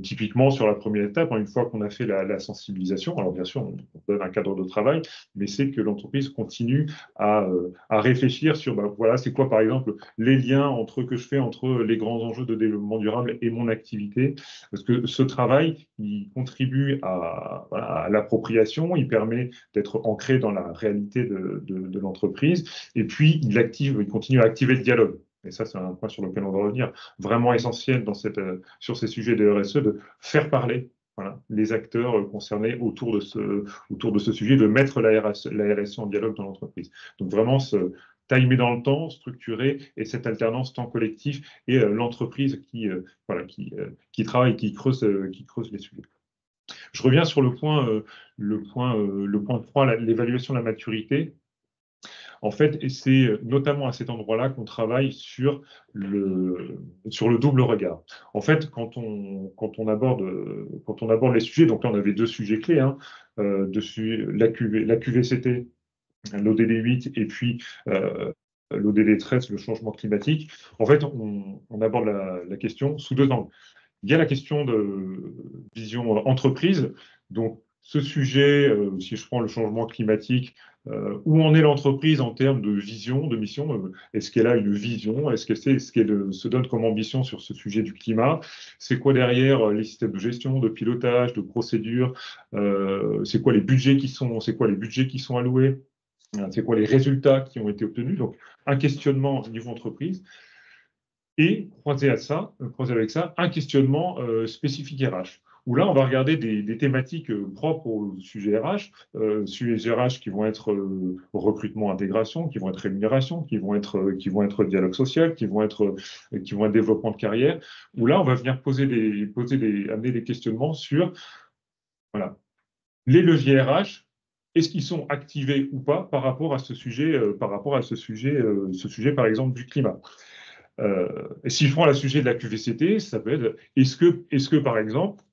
Typiquement, sur la première étape, une fois qu'on a fait la sensibilisation, alors bien sûr, on donne un cadre de travail, mais c'est que l'entreprise continue à réfléchir sur, voilà, c'est quoi, par exemple, les liens que je fais entre les grands enjeux de développement durable et mon activité. Parce que ce travail, il contribue à l'appropriation, il permet d'être ancré dans la réalité de l'entreprise. Et puis, il continue à activer le dialogue. Et ça, c'est un point sur lequel on va revenir, vraiment essentiel sur ces sujets de RSE, de faire parler les acteurs concernés autour de ce sujet, de mettre la RSE en dialogue dans l'entreprise. Donc vraiment, timer dans le temps, structuré, et cette alternance temps collectif et l'entreprise qui travaille, qui creuse les sujets. Je reviens sur le point 3, l'évaluation de la maturité. En fait, et c'est notamment à cet endroit-là qu'on travaille sur le double regard. En fait, quand on aborde les sujets, donc là on avait 2 sujets clés, dessus la QVCT, l'ODD 8 et puis l'ODD 13, le changement climatique. En fait, on aborde la question sous 2 angles. Il y a la question de vision entreprise. Donc, ce sujet, si je prends le changement climatique, où en est l'entreprise en termes de vision, de mission? Est-ce qu'elle a une vision? Est-ce qu'elle se donne comme ambition sur ce sujet du climat? C'est quoi derrière les systèmes de gestion, de pilotage, de procédure? C'est quoi les budgets qui sont alloués? C'est quoi les résultats qui ont été obtenus? Donc, un questionnement au niveau entreprise. Et croisé avec ça, un questionnement spécifique RH, où là, on va regarder des thématiques propres au sujet RH, sujets RH qui vont être recrutement, intégration, qui vont être rémunération, qui vont être dialogue social, qui vont être développement de carrière, où là, on va venir amener des questionnements sur les leviers RH. Est-ce qu'ils sont activés ou pas par rapport à ce sujet, par exemple, du climat? Et si je prends le sujet de la QVCT, ça peut être est-ce que par exemple,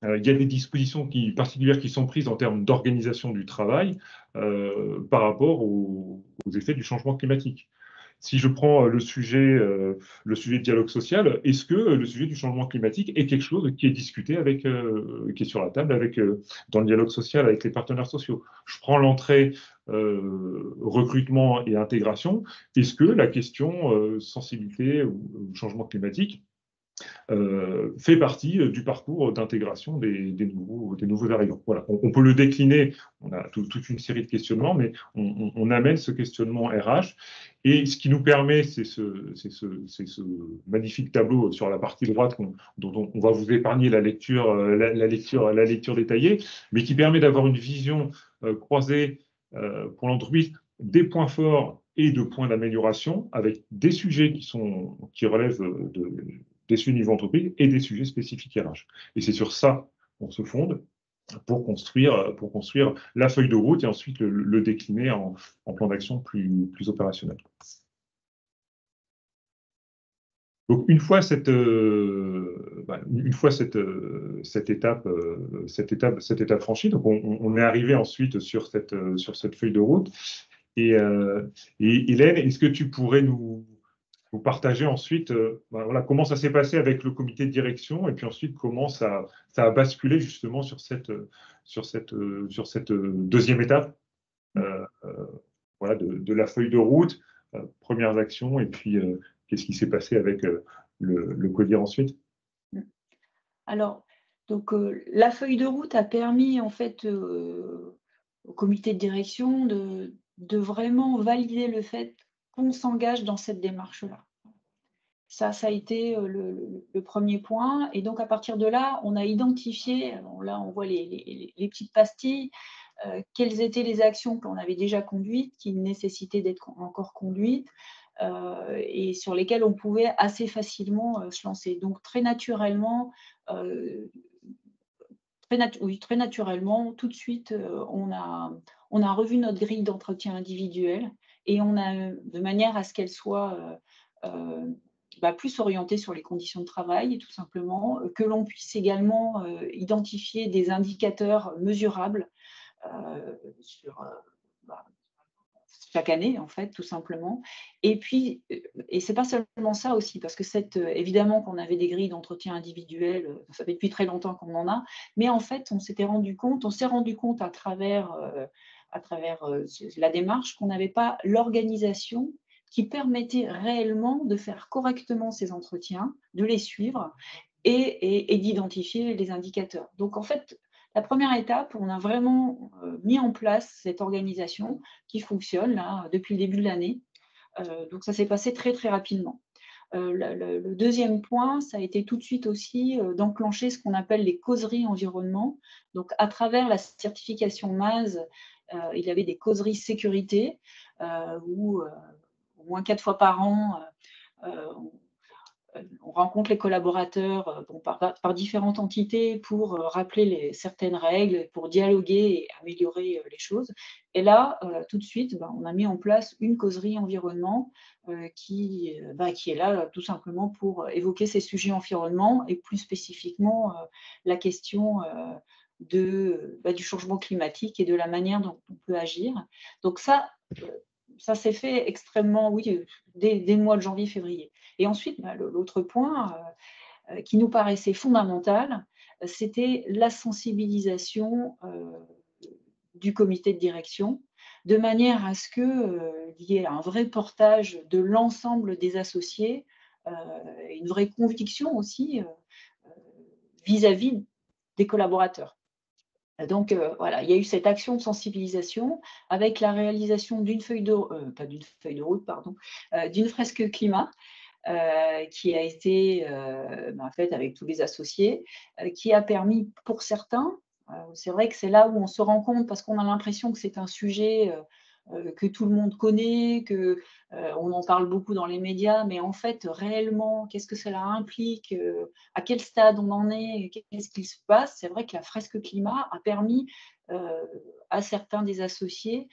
il y a des dispositions particulières qui sont prises en termes d'organisation du travail par rapport aux effets du changement climatique? Si je prends le sujet de dialogue social, est-ce que le sujet du changement climatique est quelque chose qui est discuté qui est sur la table dans le dialogue social avec les partenaires sociaux? Je prends l'entrée recrutement et intégration. Est-ce que la question sensibilité ou changement climatique fait partie du parcours d'intégration des nouveaux arrivants? Voilà. On peut le décliner, on a toute une série de questionnements, mais on amène ce questionnement RH. Et ce qui nous permet, c'est ce magnifique tableau sur la partie droite dont on va vous épargner la lecture détaillée, mais qui permet d'avoir une vision croisée pour l'entreprise des points forts et de points d'amélioration, avec des sujets qui relèvent des sujets niveau entreprise et des sujets spécifiques RH. Et c'est sur ça qu'on se fonde pour construire la feuille de route et ensuite le décliner en plan d'action plus opérationnel. Donc une fois cette étape franchie, donc on est arrivé ensuite sur cette feuille de route. Et Hélène, est-ce que tu pourrais nous partager ensuite comment ça s'est passé avec le comité de direction et puis ensuite comment ça a basculé justement sur cette deuxième étape de la feuille de route, premières actions et puis qu'est-ce qui s'est passé avec le CODIR ensuite? Alors, donc la feuille de route a permis en fait au comité de direction de vraiment valider le fait qu'on s'engage dans cette démarche-là. Ça a été le premier point. Et donc, à partir de là, on a identifié, là, on voit les petites pastilles, quelles étaient les actions qu'on avait déjà conduites, qui nécessitaient d'être encore conduites, et sur lesquelles on pouvait assez facilement se lancer. Donc, très naturellement, très naturellement, tout de suite, on a revu notre grille d'entretien individuel et on a, de manière à ce qu'elle soit plus orientée sur les conditions de travail, tout simplement, que l'on puisse également identifier des indicateurs mesurables sur chaque année, en fait, tout simplement. Et puis, et c'est pas seulement ça aussi, parce que évidemment qu'on avait des grilles d'entretien individuelles, ça fait depuis très longtemps qu'on en a, mais en fait, on s'est rendu compte à travers la démarche qu'on n'avait pas l'organisation qui permettait réellement de faire correctement ces entretiens, de les suivre et d'identifier les indicateurs. Donc, en fait, la première étape, on a vraiment mis en place cette organisation qui fonctionne là, depuis le début de l'année. Donc, ça s'est passé très, très rapidement. Le deuxième point, ça a été tout de suite aussi d'enclencher ce qu'on appelle les causeries environnement. Donc, à travers la certification MASE, il y avait des causeries sécurité où au moins 4 fois par an, on rencontre les collaborateurs par différentes entités pour rappeler certaines règles, pour dialoguer et améliorer les choses. Et là, tout de suite, on a mis en place une causerie environnement qui est là tout simplement pour évoquer ces sujets environnement et plus spécifiquement la question du changement climatique et de la manière dont on peut agir. Donc ça s'est fait extrêmement, oui, dès le mois de janvier-février. Et ensuite, l'autre point qui nous paraissait fondamental, c'était la sensibilisation du comité de direction, de manière à ce qu'il y ait un vrai portage de l'ensemble des associés, une vraie conviction aussi vis-à-vis des collaborateurs. Donc, voilà, il y a eu cette action de sensibilisation avec la réalisation d'une d'une fresque climat qui a été faite avec tous les associés, qui a permis pour certains, c'est vrai que c'est là où on se rend compte, parce qu'on a l'impression que c'est un sujet que tout le monde connaît, qu'on en parle beaucoup dans les médias, mais en fait, réellement, qu'est-ce que cela implique, à quel stade on en est, qu'est-ce qu'il se passe. C'est vrai que la fresque climat a permis à certains des associés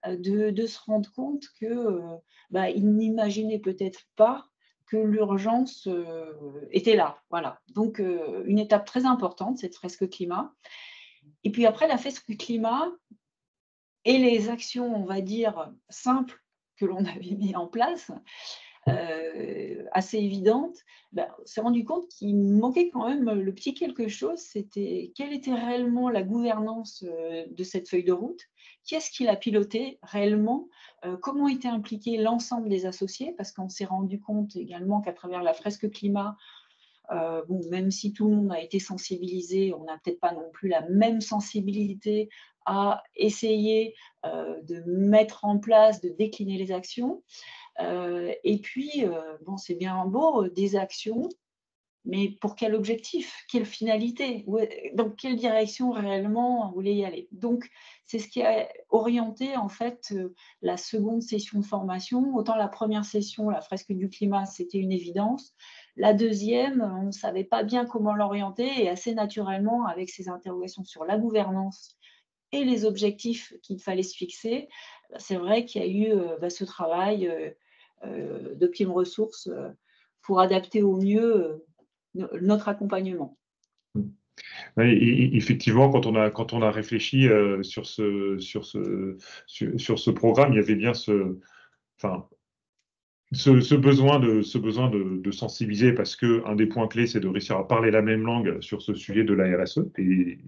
de se rendre compte qu'ils n'imaginaient peut-être pas que l'urgence était là. Voilà. Donc, une étape très importante, cette fresque climat. Et puis après, la fresque climat et les actions, on va dire, simples que l'on avait mis en place, assez évidentes, on s'est rendu compte qu'il manquait quand même le petit quelque chose, c'était quelle était réellement la gouvernance de cette feuille de route, qui est-ce qui l'a piloté réellement, comment était impliqué l'ensemble des associés, parce qu'on s'est rendu compte également qu'à travers la fresque climat, même si tout le monde a été sensibilisé, on n'a peut-être pas non plus la même sensibilité à essayer de mettre en place, de décliner les actions. Et puis, c'est bien beau, des actions, mais pour quel objectif? Quelle finalité? Dans quelle direction réellement vous voulez y aller? Donc, c'est ce qui a orienté en fait la seconde session de formation. Autant la première session, la fresque du climat, c'était une évidence. La deuxième, on ne savait pas bien comment l'orienter et assez naturellement, avec ces interrogations sur la gouvernance et les objectifs qu'il fallait se fixer, c'est vrai qu'il y a eu ce travail d'Optime Ressources pour adapter au mieux notre accompagnement. Et effectivement, quand on a réfléchi sur ce programme, il y avait bien ce besoin de sensibiliser, parce que un des points clés, c'est de réussir à parler la même langue sur ce sujet de la RSE, et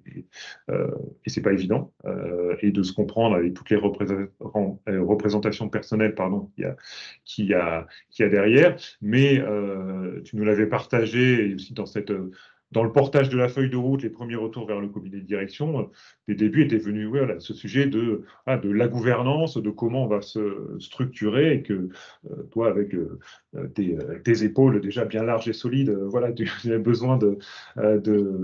c'est pas évident, et de se comprendre avec toutes les représentations personnelles, qu'il y a derrière. Mais tu nous l'avais partagé, et aussi dans cette dans le portage de la feuille de route, les premiers retours vers le comité de direction, des débuts étaient venus voilà, ce sujet de la gouvernance, de comment on va se structurer et que toi, avec tes épaules déjà bien larges et solides, voilà, tu as besoin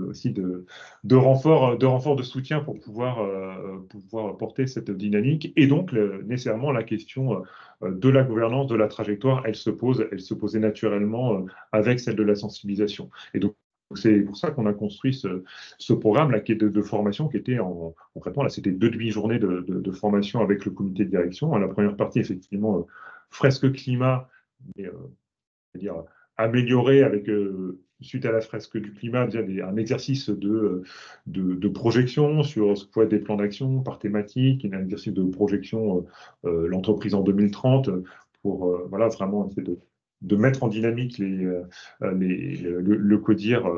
aussi de renforts de soutien pour pouvoir porter cette dynamique. Et donc, nécessairement, la question de la gouvernance, de la trajectoire, elle se posait naturellement avec celle de la sensibilisation. Et donc, c'est pour ça qu'on a construit ce programme-là qui est de formation, qui était concrètement, là, c'était 2 demi-journées de formation avec le comité de direction. La première partie, effectivement, fresque climat, mais, c'est-à-dire améliorer avec, suite à la fresque du climat, un exercice de projection sur ce que pourrait être des plans d'action par thématique, un exercice de projection l'entreprise en 2030 pour voilà, vraiment essayer de mettre en dynamique le CODIR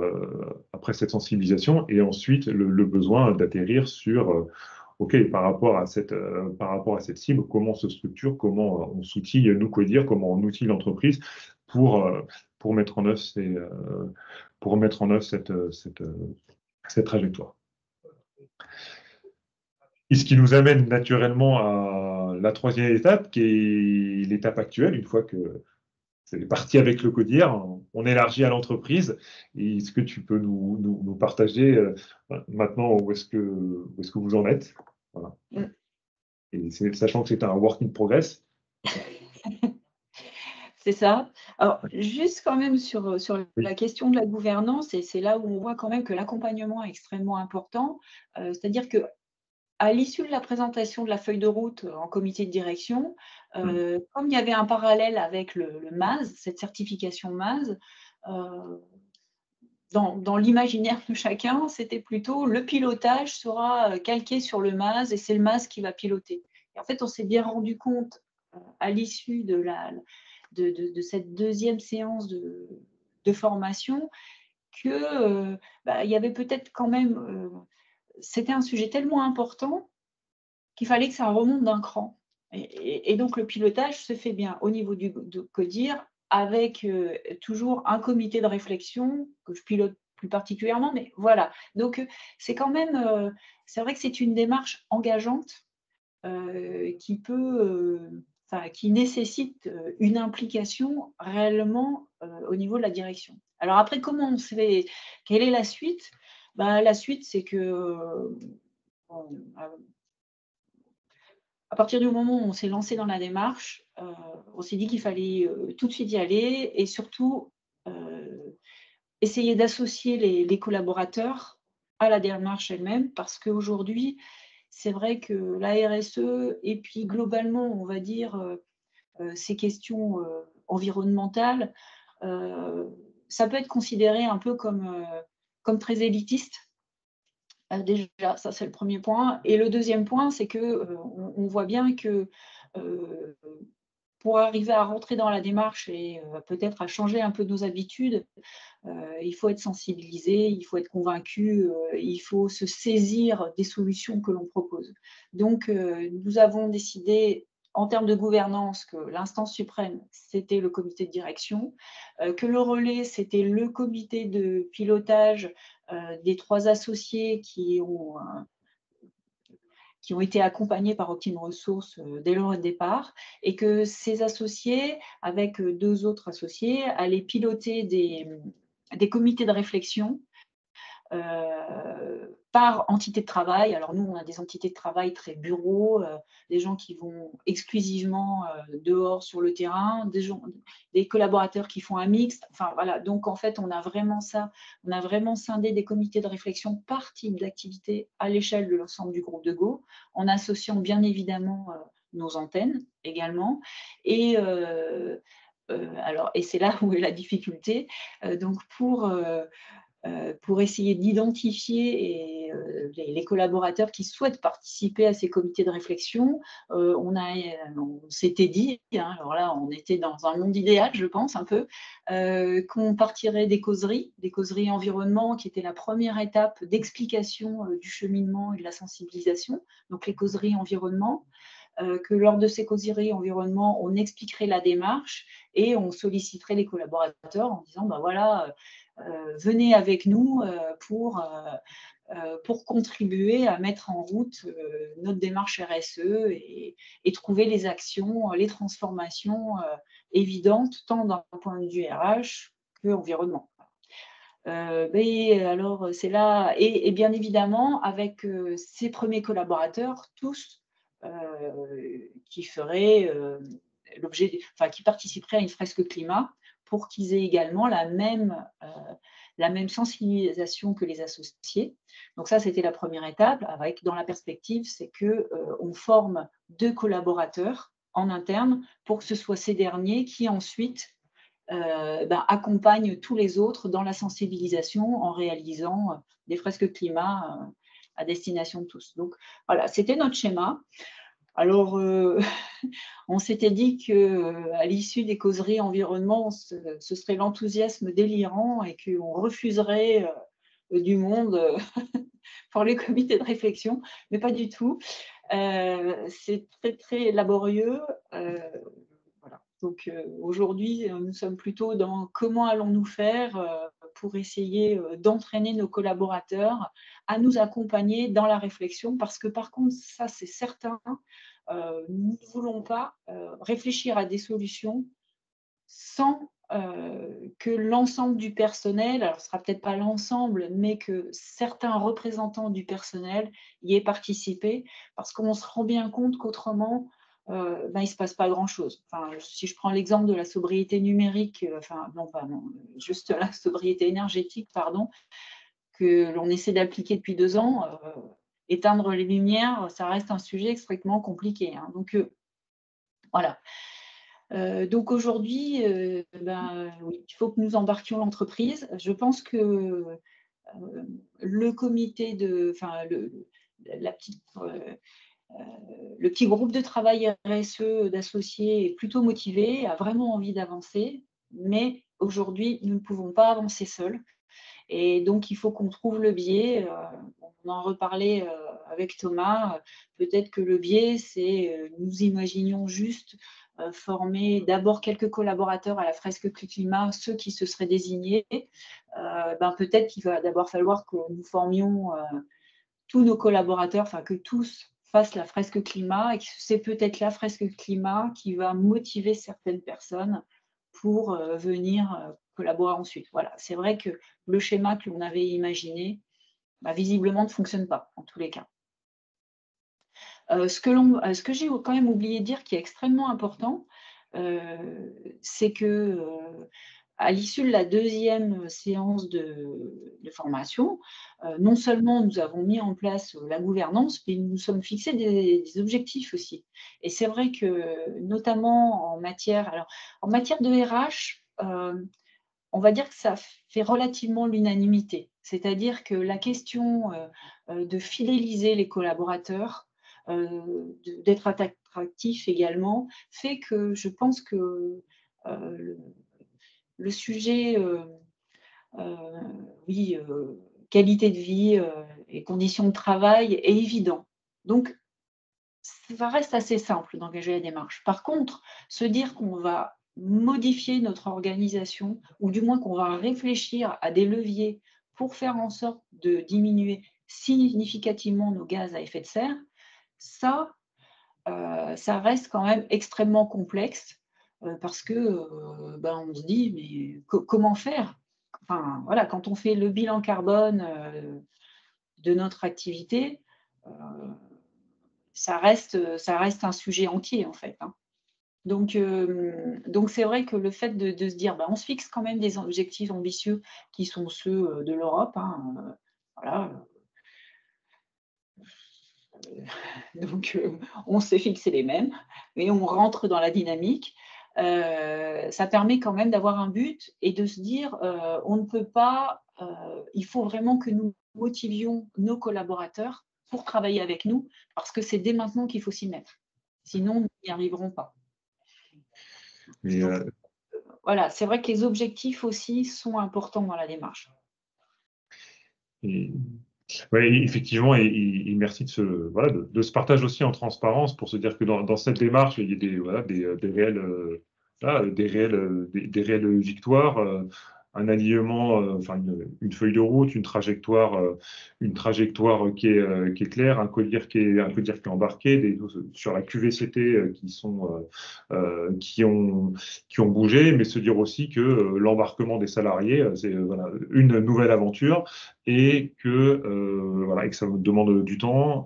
après cette sensibilisation et ensuite le besoin d'atterrir sur OK, par rapport à cette cible, comment on se structure, comment on s'outille, nous CODIR, comment on outille l'entreprise pour mettre en œuvre, cette trajectoire. Et ce qui nous amène naturellement à la 3e étape, qui est l'étape actuelle, une fois que c'est parti avec le CODIR, on élargit à l'entreprise. Et est-ce que tu peux nous partager maintenant où est-ce que vous en êtes? Voilà. Et sachant que c'est un work in progress. C'est ça. Alors, juste quand même sur la question de la gouvernance, et c'est là où on voit quand même que l'accompagnement est extrêmement important. C'est-à-dire que à l'issue de la présentation de la feuille de route en comité de direction, comme il y avait un parallèle avec le MAS, cette certification MAS, dans l'imaginaire de chacun, c'était plutôt le pilotage sera calqué sur le MAS et c'est le MAS qui va piloter. Et en fait, on s'est bien rendu compte à l'issue de cette 2e séance de formation que il y avait peut-être quand même, c'était un sujet tellement important qu'il fallait que ça remonte d'un cran. Et donc, le pilotage se fait bien au niveau de CODIR avec toujours un comité de réflexion que je pilote plus particulièrement, mais voilà. Donc, c'est quand même, c'est vrai que c'est une démarche engageante qui nécessite une implication réellement au niveau de la direction. Alors après, comment on se fait, quelle est la suite? La suite, c'est que à partir du moment où on s'est lancé dans la démarche, on s'est dit qu'il fallait tout de suite y aller et surtout essayer d'associer les collaborateurs à la démarche elle-même, parce qu'aujourd'hui, c'est vrai que la RSE et puis globalement, on va dire, ces questions environnementales, ça peut être considéré un peu comme très élitiste. Déjà, ça c'est le premier point. Et le deuxième point, c'est que on voit bien que pour arriver à rentrer dans la démarche et peut-être à changer un peu nos habitudes, il faut être sensibilisé, il faut être convaincu, il faut se saisir des solutions que l'on propose. Donc, nous avons décidé, en termes de gouvernance, que l'instance suprême, c'était le comité de direction, que le relais, c'était le comité de pilotage des 3 associés qui ont été accompagnés par Optime Ressources dès leur départ, et que ces associés, avec 2 autres associés, allaient piloter des comités de réflexion par entité de travail. Alors nous, on a des entités de travail très bureaux, des gens qui vont exclusivement dehors sur le terrain, des collaborateurs qui font un mixte. Enfin voilà, donc en fait, on a vraiment ça. On a vraiment scindé des comités de réflexion par type d'activité à l'échelle de l'ensemble du groupe de Go, en associant bien évidemment nos antennes également. Et c'est là où est la difficulté. Donc pour essayer d'identifier les collaborateurs qui souhaitent participer à ces comités de réflexion, on s'était dit, alors là on était dans un monde idéal je pense un peu, qu'on partirait des causeries environnement qui était la première étape d'explication du cheminement et de la sensibilisation, donc les causeries environnement, que lors de ces causeries environnement, on expliquerait la démarche et on solliciterait les collaborateurs en disant voilà, venez avec nous pour contribuer à mettre en route notre démarche RSE et trouver les actions, les transformations évidentes, tant d'un point de vue RH que environnement. Alors, c'est là, et bien évidemment, avec ces premiers collaborateurs, tous qui feraient qui participeraient à une fresque climat pour qu'ils aient également la même sensibilisation que les associés. Donc ça, c'était la première étape, avec dans la perspective, c'est qu'on forme 2 collaborateurs en interne pour que ce soit ces derniers qui ensuite accompagnent tous les autres dans la sensibilisation en réalisant des fresques climat à destination de tous. Donc voilà, c'était notre schéma. Alors, on s'était dit qu'à l'issue des causeries environnement, ce serait l'enthousiasme délirant et qu'on refuserait du monde pour les comités de réflexion, mais pas du tout. C'est très, très laborieux. Voilà. Donc, aujourd'hui, nous sommes plutôt dans comment allons-nous faire pour essayer d'entraîner nos collaborateurs à nous accompagner dans la réflexion, parce que par contre, ça c'est certain, nous ne voulons pas réfléchir à des solutions sans que l'ensemble du personnel, alors ce ne sera peut-être pas l'ensemble, mais que certains représentants du personnel y aient participé, parce qu'on se rend bien compte qu'autrement, il ne se passe pas grand-chose. Enfin, si je prends l'exemple de la sobriété numérique, juste la sobriété énergétique, pardon, que l'on essaie d'appliquer depuis 2 ans, éteindre les lumières, ça reste un sujet extrêmement compliqué. Hein. Donc, voilà. Donc aujourd'hui, oui, il faut que nous embarquions l'entreprise. Je pense que le comité le petit groupe de travail RSE d'associés est plutôt motivé, a vraiment envie d'avancer, mais aujourd'hui, nous ne pouvons pas avancer seuls. Et donc, il faut qu'on trouve le biais. On en reparlait avec Thomas. Peut-être que le biais, c'est nous imaginions juste former d'abord quelques collaborateurs à la fresque climat, ceux qui se seraient désignés. Peut-être qu'il va d'abord falloir que nous formions tous nos collaborateurs, enfin que tous fassent la fresque climat, et que c'est peut-être la fresque climat qui va motiver certaines personnes pour venir collaborer ensuite. Voilà, c'est vrai que le schéma que l'on avait imaginé, visiblement, ne fonctionne pas, en tous les cas. Ce que j'ai quand même oublié de dire, qui est extrêmement important, c'est que à l'issue de la 2e séance de formation, non seulement nous avons mis en place la gouvernance, mais nous nous sommes fixés des objectifs aussi. Et c'est vrai que, notamment en matière de RH, on va dire que ça fait relativement l'unanimité. C'est-à-dire que la question de fidéliser les collaborateurs, d'être attractif également, fait que je pense que le sujet, qualité de vie et conditions de travail est évident. Donc, ça reste assez simple d'engager la démarche. Par contre, se dire qu'on va modifier notre organisation, ou du moins qu'on va réfléchir à des leviers pour faire en sorte de diminuer significativement nos gaz à effet de serre, ça reste quand même extrêmement complexe, parce que on se dit, mais comment faire? Enfin, voilà, quand on fait le bilan carbone de notre activité, ça reste un sujet entier, en fait. Hein. Donc c'est vrai que le fait de se dire, on se fixe quand même des objectifs ambitieux qui sont ceux de l'Europe. Hein, voilà. Donc, on s'est fixé les mêmes, mais on rentre dans la dynamique. Ça permet quand même d'avoir un but et de se dire, on ne peut pas, il faut vraiment que nous motivions nos collaborateurs pour travailler avec nous, parce que c'est dès maintenant qu'il faut s'y mettre. Sinon, nous n'y arriverons pas. Donc, voilà, c'est vrai que les objectifs aussi sont importants dans la démarche. Oui, effectivement, et merci de ce partage aussi en transparence, pour se dire que dans cette démarche, il y a des réelles victoires. un alignement, enfin une feuille de route, une trajectoire qui est claire, un codir qui est embarqué, sur la QVCT qui ont bougé, mais se dire aussi que l'embarquement des salariés, c'est voilà, une nouvelle aventure et que voilà, et que ça demande du temps.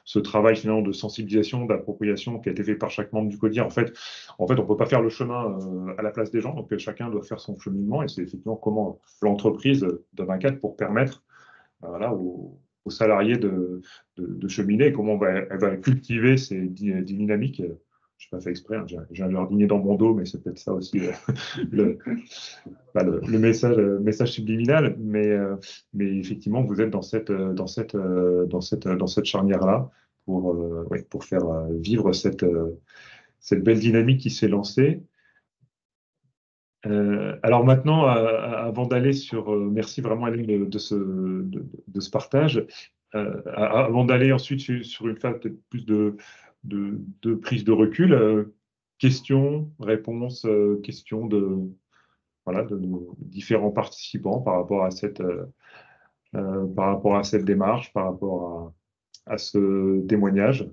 Ce travail finalement de sensibilisation, d'appropriation qui a été fait par chaque membre du CODIR, en fait, on peut pas faire le chemin à la place des gens, donc chacun doit faire son cheminement, et c'est effectivement comment l'entreprise donne un cadre pour permettre voilà, aux salariés de cheminer, et comment elle va cultiver ces dynamiques. Je n'ai pas fait exprès, hein, j'ai un jardinier dans mon dos, mais c'est peut-être ça aussi le message subliminal, mais effectivement, vous êtes dans cette charnière-là pour faire vivre cette belle dynamique qui s'est lancée. Alors maintenant, avant d'aller sur... merci vraiment Hélène de ce partage. Avant d'aller ensuite sur une phase peut-être plus de prise de recul, questions, réponses, questions de nos différents participants par rapport à cette démarche, par rapport à ce témoignage.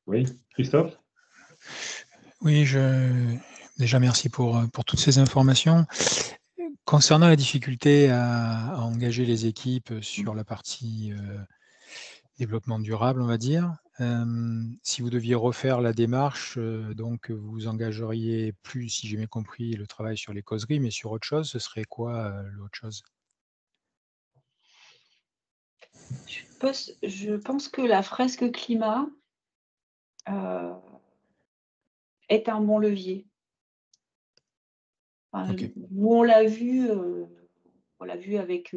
Oui, Christophe? Oui, déjà merci pour toutes ces informations. Concernant la difficulté à engager les équipes sur la partie développement durable, on va dire, si vous deviez refaire la démarche, donc vous engageriez plus, si j'ai bien compris, le travail sur les causeries, mais sur autre chose, ce serait quoi l'autre chose? Je pense que la fresque climat est un bon levier. Enfin, Ok. nous, on l'a vu avec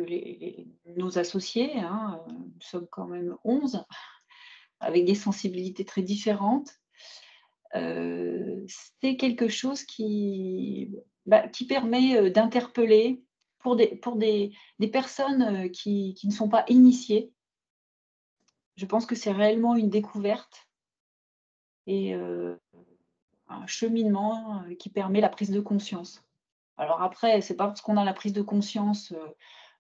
nos associés, hein, nous sommes quand même 11, avec des sensibilités très différentes. C'est quelque chose qui permet d'interpeller pour des personnes qui ne sont pas initiées. Je pense que c'est réellement une découverte et un cheminement qui permet la prise de conscience. Alors après, c'est pas parce qu'on a la prise de conscience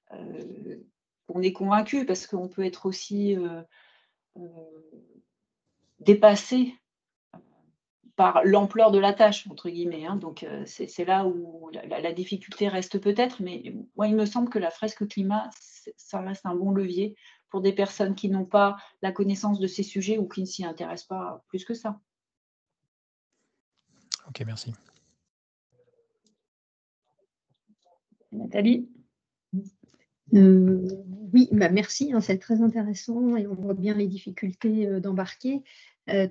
qu'on est convaincu, parce qu'on peut être aussi dépassé par l'ampleur de la tâche, entre guillemets, hein. Donc c'est là où la difficulté reste peut-être, mais moi, il me semble que la fresque climat, ça reste un bon levier pour des personnes qui n'ont pas la connaissance de ces sujets ou qui ne s'y intéressent pas plus que ça. Ok, merci. Nathalie? Oui, merci, hein, c'est très intéressant et on voit bien les difficultés d'embarquer.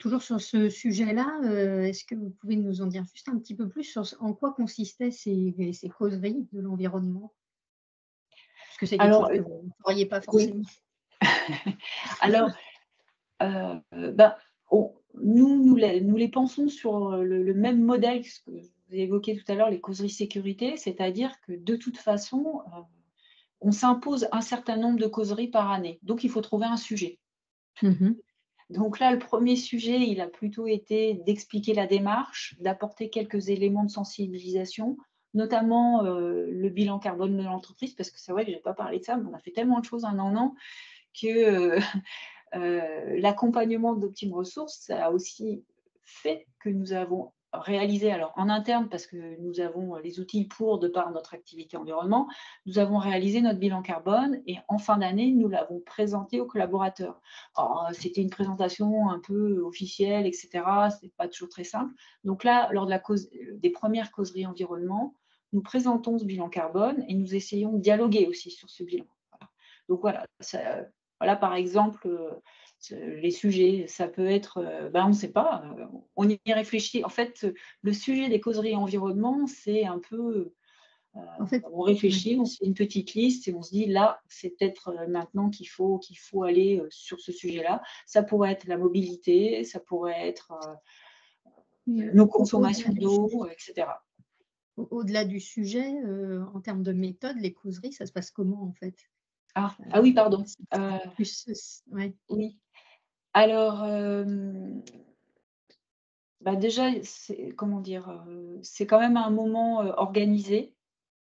Toujours sur ce sujet-là, est-ce que vous pouvez nous en dire juste un petit peu plus sur en quoi consistaient ces causeries de l'environnement? Parce que c'est quelque chose que vous ne feriez pas forcément. Oui. Alors, nous les pensons sur le même modèle que ce que vous avez évoqué tout à l'heure, les causeries sécurité, c'est-à-dire que de toute façon, on s'impose un certain nombre de causeries par année. Donc, il faut trouver un sujet. Donc là, le premier sujet, il a plutôt été d'expliquer la démarche, d'apporter quelques éléments de sensibilisation, notamment le bilan carbone de l'entreprise, parce que c'est vrai que je n'ai pas parlé de ça, mais on a fait tellement de choses en un an que l'accompagnement d'Optime Ressources, ça a aussi fait que nous avons réalisé, alors en interne, parce que nous avons les outils pour, de par notre activité environnement, nous avons réalisé notre bilan carbone et en fin d'année, nous l'avons présenté aux collaborateurs. C'était une présentation un peu officielle, etc. Ce n'est pas toujours très simple. Donc là, lors des premières causeries environnement, nous présentons ce bilan carbone et nous essayons de dialoguer aussi sur ce bilan. Voilà. Donc voilà, par exemple, les sujets, ça peut être, on ne sait pas, on y réfléchit. En fait, le sujet des causeries environnement, c'est un peu, on réfléchit, on se fait une petite liste et on se dit, là, c'est peut-être maintenant qu'il faut aller sur ce sujet-là. Ça pourrait être la mobilité, ça pourrait être nos consommations d'eau, etc. Au-delà du sujet, en termes de méthode, les causeries, ça se passe comment en fait? Ah oui, pardon. Ouais. Oui. Alors, Déjà, comment dire, c'est quand même un moment organisé.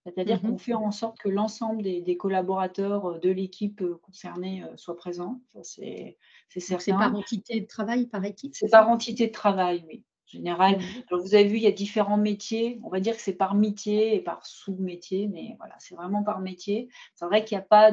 C'est-à-dire qu'on fait en sorte que l'ensemble des collaborateurs de l'équipe concernée soient présents. Ça, c'est C'est par certain. entité de travail, par équipe? C'est par entité de travail, oui. En général, alors vous avez vu, il y a différents métiers. On va dire que c'est par métier et par sous-métier, mais voilà, c'est vraiment par métier. C'est vrai qu'il n'y a pas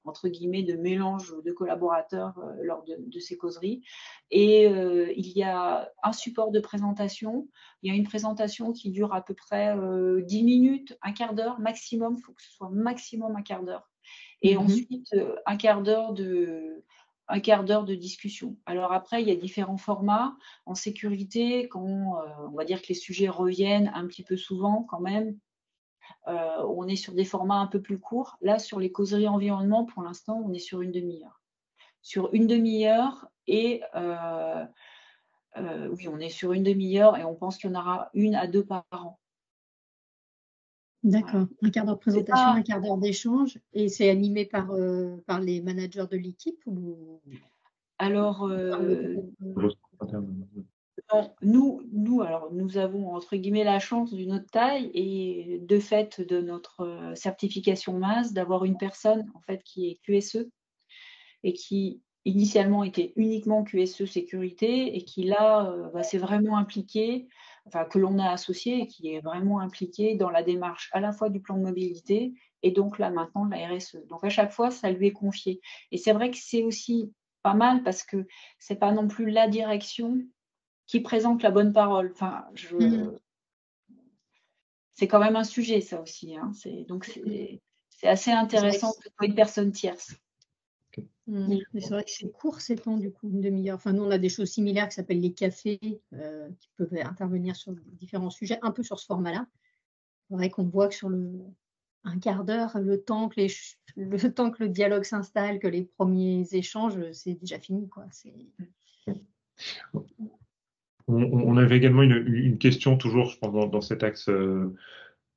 entre guillemets, de mélange de collaborateurs lors de ces causeries. Et il y a un support de présentation. Il y a une présentation qui dure à peu près 10 minutes, un quart d'heure maximum. Il faut que ce soit maximum un quart d'heure. Et ensuite, un quart d'heure de discussion. Alors après, il y a différents formats. En sécurité, quand on va dire que les sujets reviennent un petit peu souvent quand même, on est sur des formats un peu plus courts. Là, sur les causeries environnement, pour l'instant, on est sur une demi-heure. Sur une demi-heure et oui, on est sur une demi-heure et on pense qu'il y en aura 1 à 2 par an. D'accord. Un quart d'heure de présentation, un quart d'heure d'échange. Et c'est animé par les managers de l'équipe ou... Alors, nous avons entre guillemets la chance d'une autre taille et de fait de notre certification MAS d'avoir une personne en fait qui est QSE et qui initialement était uniquement QSE sécurité et qui là s'est vraiment impliqué, enfin que l'on a associé et qui est vraiment impliqué dans la démarche à la fois du plan de mobilité et donc là maintenant de la RSE. Donc à chaque fois, ça lui est confié. Et c'est vrai que c'est aussi pas mal parce que c'est pas non plus la direction qui présente la bonne parole. Enfin, c'est quand même un sujet, ça aussi. Hein. Donc c'est assez intéressant que ce soit une personne tierce. Mais c'est vrai que c'est court ces temps, du coup, une demi-heure. Enfin, nous, on a des choses similaires qui s'appellent les cafés, qui peuvent intervenir sur différents sujets, un peu sur ce format-là. C'est vrai qu'on voit que sur un quart d'heure, le temps que le dialogue s'installe, que les premiers échanges, c'est déjà fini, quoi. On avait également une question, toujours, je pense, dans cet axe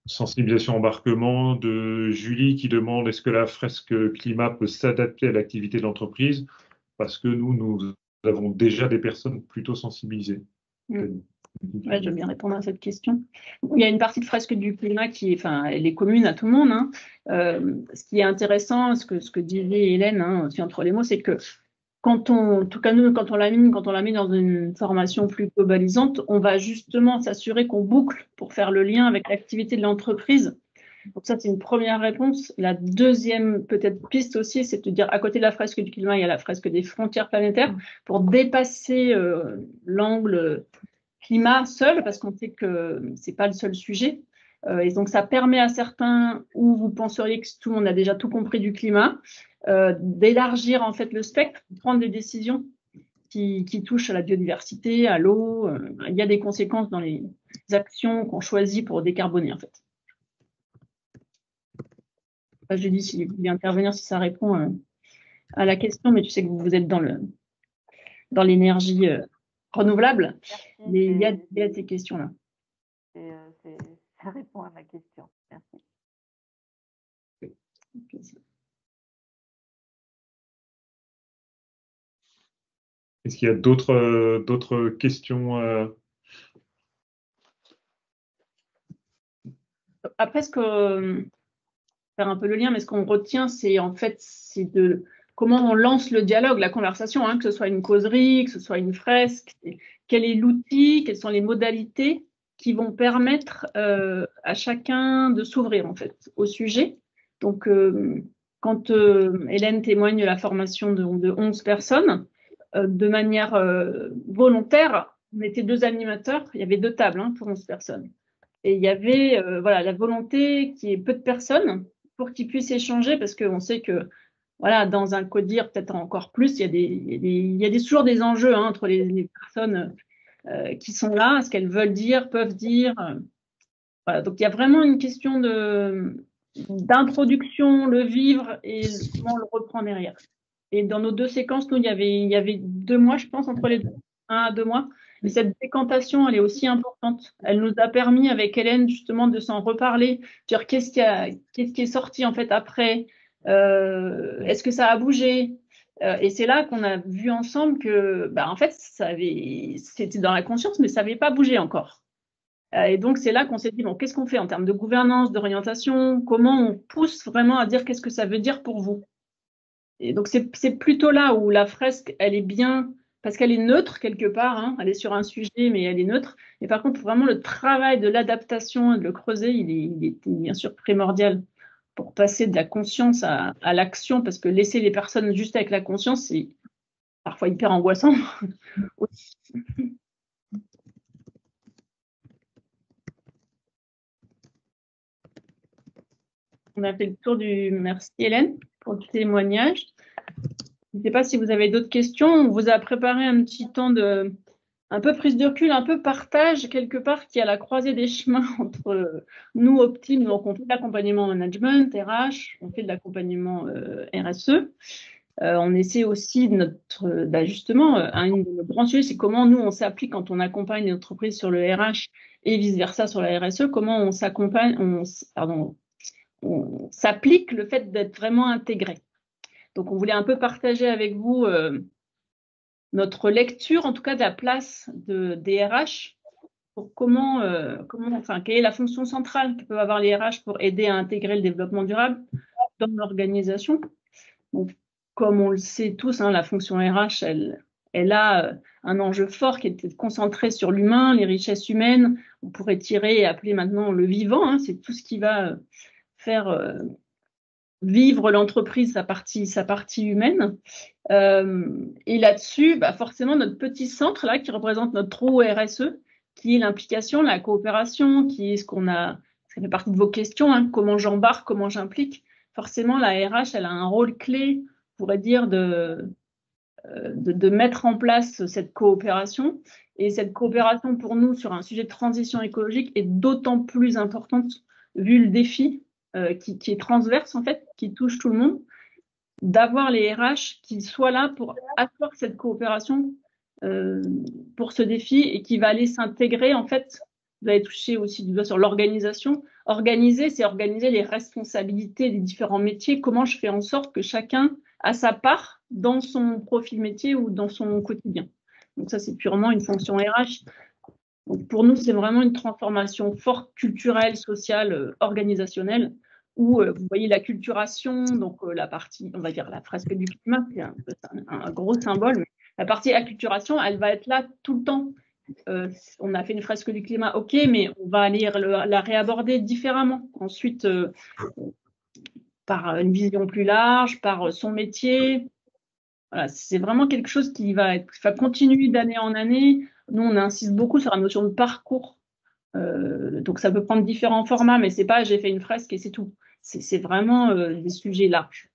sensibilisation embarquement, de Julie qui demande est-ce que la fresque climat peut s'adapter à l'activité de l'entreprise? Parce que nous avons déjà des personnes plutôt sensibilisées. Ouais, je veux bien répondre à cette question. Il y a une partie de fresque du climat elle est commune à tout le monde. Hein. Ce qui est intéressant, ce que disait Hélène aussi entre les mots, c'est que quand on l'a mis dans une formation plus globalisante, on va justement s'assurer qu'on boucle pour faire le lien avec l'activité de l'entreprise. Donc ça, c'est une première réponse. La deuxième peut-être piste aussi, c'est de dire à côté de la fresque du climat, il y a la fresque des frontières planétaires pour dépasser l'angle climat seul, parce qu'on sait que c'est pas le seul sujet. Et donc ça permet à certains où vous penseriez que tout le monde a déjà tout compris du climat, d'élargir en fait le spectre, de prendre des décisions qui touchent à la biodiversité, à l'eau. Il y a des conséquences dans les actions qu'on choisit pour décarboner en fait. Je dis s'il voulait intervenir, si ça répond à la question, mais tu sais que vous êtes dans l'énergie renouvelable. Mais il y a ces questions-là. Ça répond à ma question. Merci. Est-ce qu'il y a d'autres questions Après, faire un peu le lien, mais ce qu'on retient, c'est de comment on lance le dialogue, la conversation, que ce soit une causerie, que ce soit une fresque, quel est l'outil, quelles sont les modalités qui vont permettre à chacun de s'ouvrir en fait au sujet. Donc, quand Hélène témoigne de la formation de 11 personnes, de manière volontaire, on était 2 animateurs, il y avait 2 tables pour 11 personnes. Et il y avait la volonté qu'il y ait peu de personnes pour qu'ils puissent échanger, parce qu'on sait que dans un CODIR, peut-être encore plus, il y a toujours des enjeux entre les personnes qui sont là, ce qu'elles veulent dire, peuvent dire. Donc il y a vraiment une question d'introduction, le vivre et comment on le reprend derrière. Et dans nos 2 séquences, nous, il y avait 2 mois, je pense, entre les deux, 1 à 2 mois. Mais cette décantation, elle est aussi importante. Elle nous a permis, avec Hélène, justement, de s'en reparler, dire qu'est-ce qui est sorti en fait après, est-ce que ça a bougé, Et c'est là qu'on a vu ensemble que, en fait, c'était dans la conscience, mais ça n'avait pas bougé encore. Et donc, c'est là qu'on s'est dit, bon, qu'est-ce qu'on fait en termes de gouvernance, d'orientation? Comment on pousse vraiment à dire qu'est-ce que ça veut dire pour vous? Et donc, c'est plutôt là où la fresque, elle est bien, parce qu'elle est neutre quelque part, hein, elle est sur un sujet, mais elle est neutre. Et par contre, vraiment, le travail de l'adaptation, de le creuser, il est bien sûr primordial pour passer de la conscience à l'action, parce que laisser les personnes juste avec la conscience, c'est parfois hyper angoissant. On a fait le tour du... Merci Hélène pour le témoignage. Je ne sais pas si vous avez d'autres questions. On vous a préparé un petit temps de... un peu prise de recul, un peu partage quelque part qui est à la croisée des chemins entre nous, Optime, donc on fait de l'accompagnement management, RH, on fait de l'accompagnement RSE. On essaie aussi justement, un de nos grands sujets, c'est comment nous, on s'applique quand on accompagne les entreprises sur le RH et vice-versa sur la RSE, comment on s'accompagne, on s'applique le fait d'être vraiment intégré. Donc, on voulait un peu partager avec vous notre lecture, en tout cas, de la place des RH pour quelle est la fonction centrale que peuvent avoir les RH pour aider à intégrer le développement durable dans l'organisation. Donc, comme on le sait tous, hein, la fonction RH, elle a un enjeu fort qui est concentré sur l'humain, les richesses humaines. On pourrait tirer et appeler maintenant le vivant, hein, c'est tout ce qui va faire vivre l'entreprise, sa partie humaine. Et là-dessus, forcément, notre petit centre là, qui représente notre trou RSE, qui est l'implication, la coopération, qui est ça fait partie de vos questions, hein, comment j'embarque, comment j'implique. Forcément, la RH, elle a un rôle clé, on pourrait dire, de mettre en place cette coopération. Et cette coopération, pour nous, sur un sujet de transition écologique, est d'autant plus importante vu le défi qui est transverse, en fait, qui touche tout le monde, d'avoir les RH qui soient là pour asseoir cette coopération pour ce défi et qui va aller s'intégrer, en fait. Vous avez touché aussi du doigt sur l'organisation. Organiser, c'est organiser les responsabilités des différents métiers. Comment je fais en sorte que chacun a sa part dans son profil métier ou dans son quotidien. Donc ça, c'est purement une fonction RH. Donc pour nous, c'est vraiment une transformation forte, culturelle, sociale, organisationnelle, où vous voyez l'acculturation, donc la partie, on va dire la fresque du climat, c'est un gros symbole, mais la partie acculturation, elle va être là tout le temps. On a fait une fresque du climat, ok, mais on va aller la réaborder différemment. Ensuite, par une vision plus large, par son métier. Voilà, c'est vraiment quelque chose qui va continuer d'année en année. Nous, on insiste beaucoup sur la notion de parcours. Donc, ça peut prendre différents formats, mais c'est pas j'ai fait une fresque et c'est tout. C'est vraiment des sujets larges.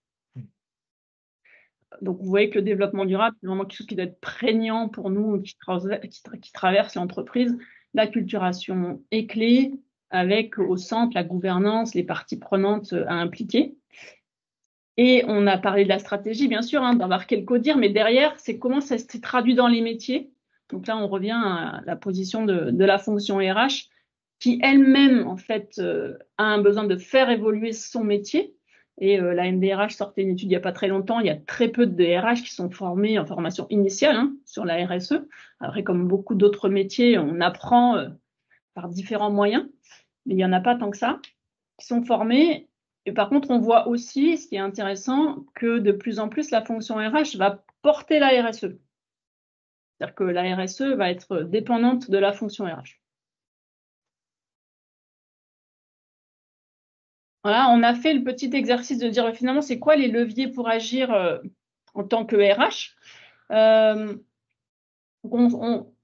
Donc, vous voyez que le développement durable, c'est vraiment quelque chose qui doit être prégnant pour nous, qui traverse l'entreprise. L'acculturation est clé, avec au centre la gouvernance, les parties prenantes à impliquer. Et on a parlé de la stratégie, bien sûr, hein, d'embarquer le CODIR, mais derrière, c'est comment ça s'est traduit dans les métiers. Donc là, on revient à la position de la fonction RH, qui elle-même, en fait, a un besoin de faire évoluer son métier. Et la MDRH sortait une étude il n'y a pas très longtemps, il y a très peu de DRH qui sont formés en formation initiale sur la RSE. Après, comme beaucoup d'autres métiers, on apprend par différents moyens, mais il n'y en a pas tant que ça, qui sont formés. Et par contre, on voit aussi, ce qui est intéressant, que de plus en plus, la fonction RH va porter la RSE. C'est-à-dire que la RSE va être dépendante de la fonction RH. Voilà, on a fait le petit exercice de dire finalement, c'est quoi les leviers pour agir en tant que RH. Il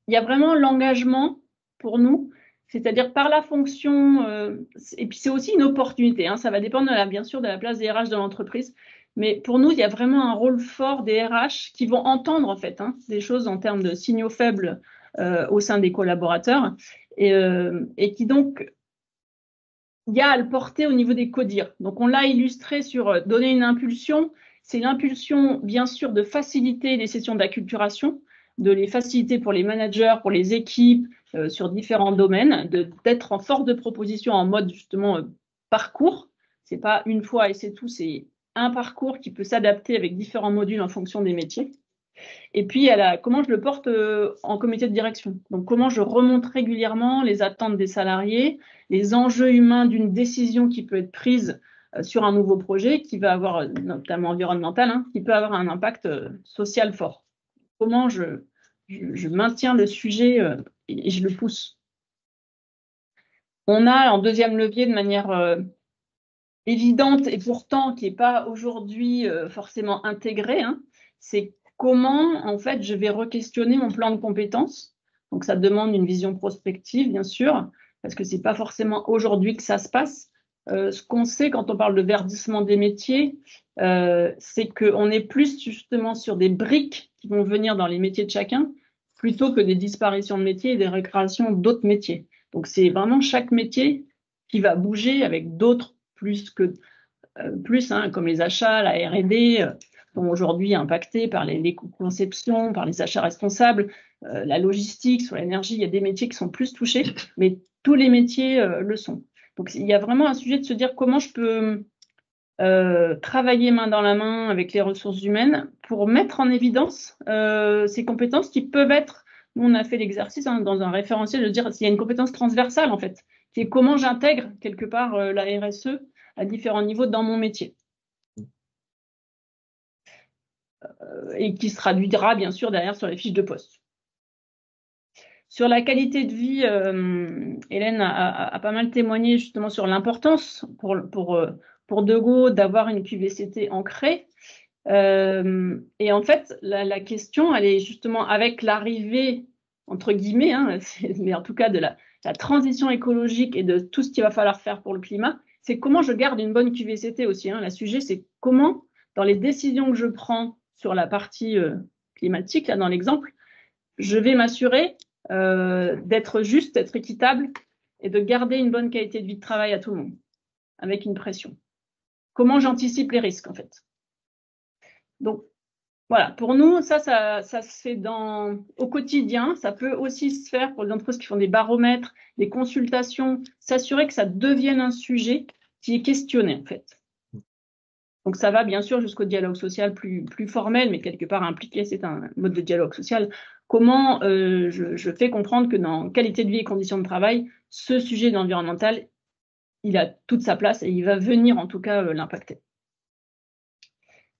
y a vraiment l'engagement pour nous, c'est-à-dire par la fonction, et puis c'est aussi une opportunité, hein, ça va dépendre bien sûr de la place des RH de l'entreprise, mais pour nous, il y a vraiment un rôle fort des RH qui vont entendre en fait des choses en termes de signaux faibles au sein des collaborateurs, et qui donc, il y a à le porter au niveau des CODIR. Donc on l'a illustré sur donner une impulsion, c'est l'impulsion bien sûr de faciliter les sessions d'acculturation, de les faciliter pour les managers, pour les équipes, sur différents domaines, d'être en force de proposition en mode justement parcours. C'est pas une fois et c'est tout, c'est un parcours qui peut s'adapter avec différents modules en fonction des métiers. Et puis, comment je le porte en comité de direction. Donc, comment je remonte régulièrement les attentes des salariés, les enjeux humains d'une décision qui peut être prise sur un nouveau projet, qui va avoir, notamment environnemental, hein, qui peut avoir un impact social fort. Comment je maintiens le sujet et je le pousse. On a en deuxième levier de manière évidente et pourtant qui n'est pas aujourd'hui forcément intégrée, hein, c'est comment en fait je vais re-questionner mon plan de compétences. Donc ça demande une vision prospective bien sûr, parce que c'est pas forcément aujourd'hui que ça se passe. Ce qu'on sait quand on parle de verdissement des métiers, c'est qu'on est plus justement sur des briques qui vont venir dans les métiers de chacun, plutôt que des disparitions de métiers et des récréations d'autres métiers. Donc c'est vraiment chaque métier qui va bouger avec d'autres plus, hein, comme les achats, la R&D, sont aujourd'hui impactés par les coûts de conception, par les achats responsables, la logistique, sur l'énergie. Il y a des métiers qui sont plus touchés, mais tous les métiers le sont. Donc il y a vraiment un sujet de se dire comment je peux travailler main dans la main avec les ressources humaines pour mettre en évidence ces compétences qui peuvent être, nous on a fait l'exercice hein, dans un référentiel de dire s'il y a une compétence transversale en fait, qui est comment j'intègre quelque part la RSE à différents niveaux dans mon métier. Et qui se traduira bien sûr derrière sur les fiches de poste. Sur la qualité de vie, Hélène a pas mal témoigné justement sur l'importance pour Dego d'avoir une QVCT ancrée. Et en fait, la question, elle est justement avec l'arrivée, entre guillemets, hein, mais en tout cas de la transition écologique et de tout ce qu'il va falloir faire pour le climat, c'est comment je garde une bonne QVCT aussi. Hein. Le sujet, c'est comment, dans les décisions que je prends sur la partie climatique, là dans l'exemple, je vais m'assurer d'être juste, d'être équitable et de garder une bonne qualité de vie de travail à tout le monde, avec une pression. Comment j'anticipe les risques, en fait. Donc, voilà, pour nous, ça se fait au quotidien. Ça peut aussi se faire pour les entreprises qui font des baromètres, des consultations, s'assurer que ça devienne un sujet qui est questionné, en fait. Donc, ça va bien sûr jusqu'au dialogue social plus formel, mais quelque part impliqué, c'est un mode de dialogue social. Comment je fais comprendre que dans qualité de vie et conditions de travail, ce sujet de l'environnemental, il a toute sa place et il va venir en tout cas l'impacter.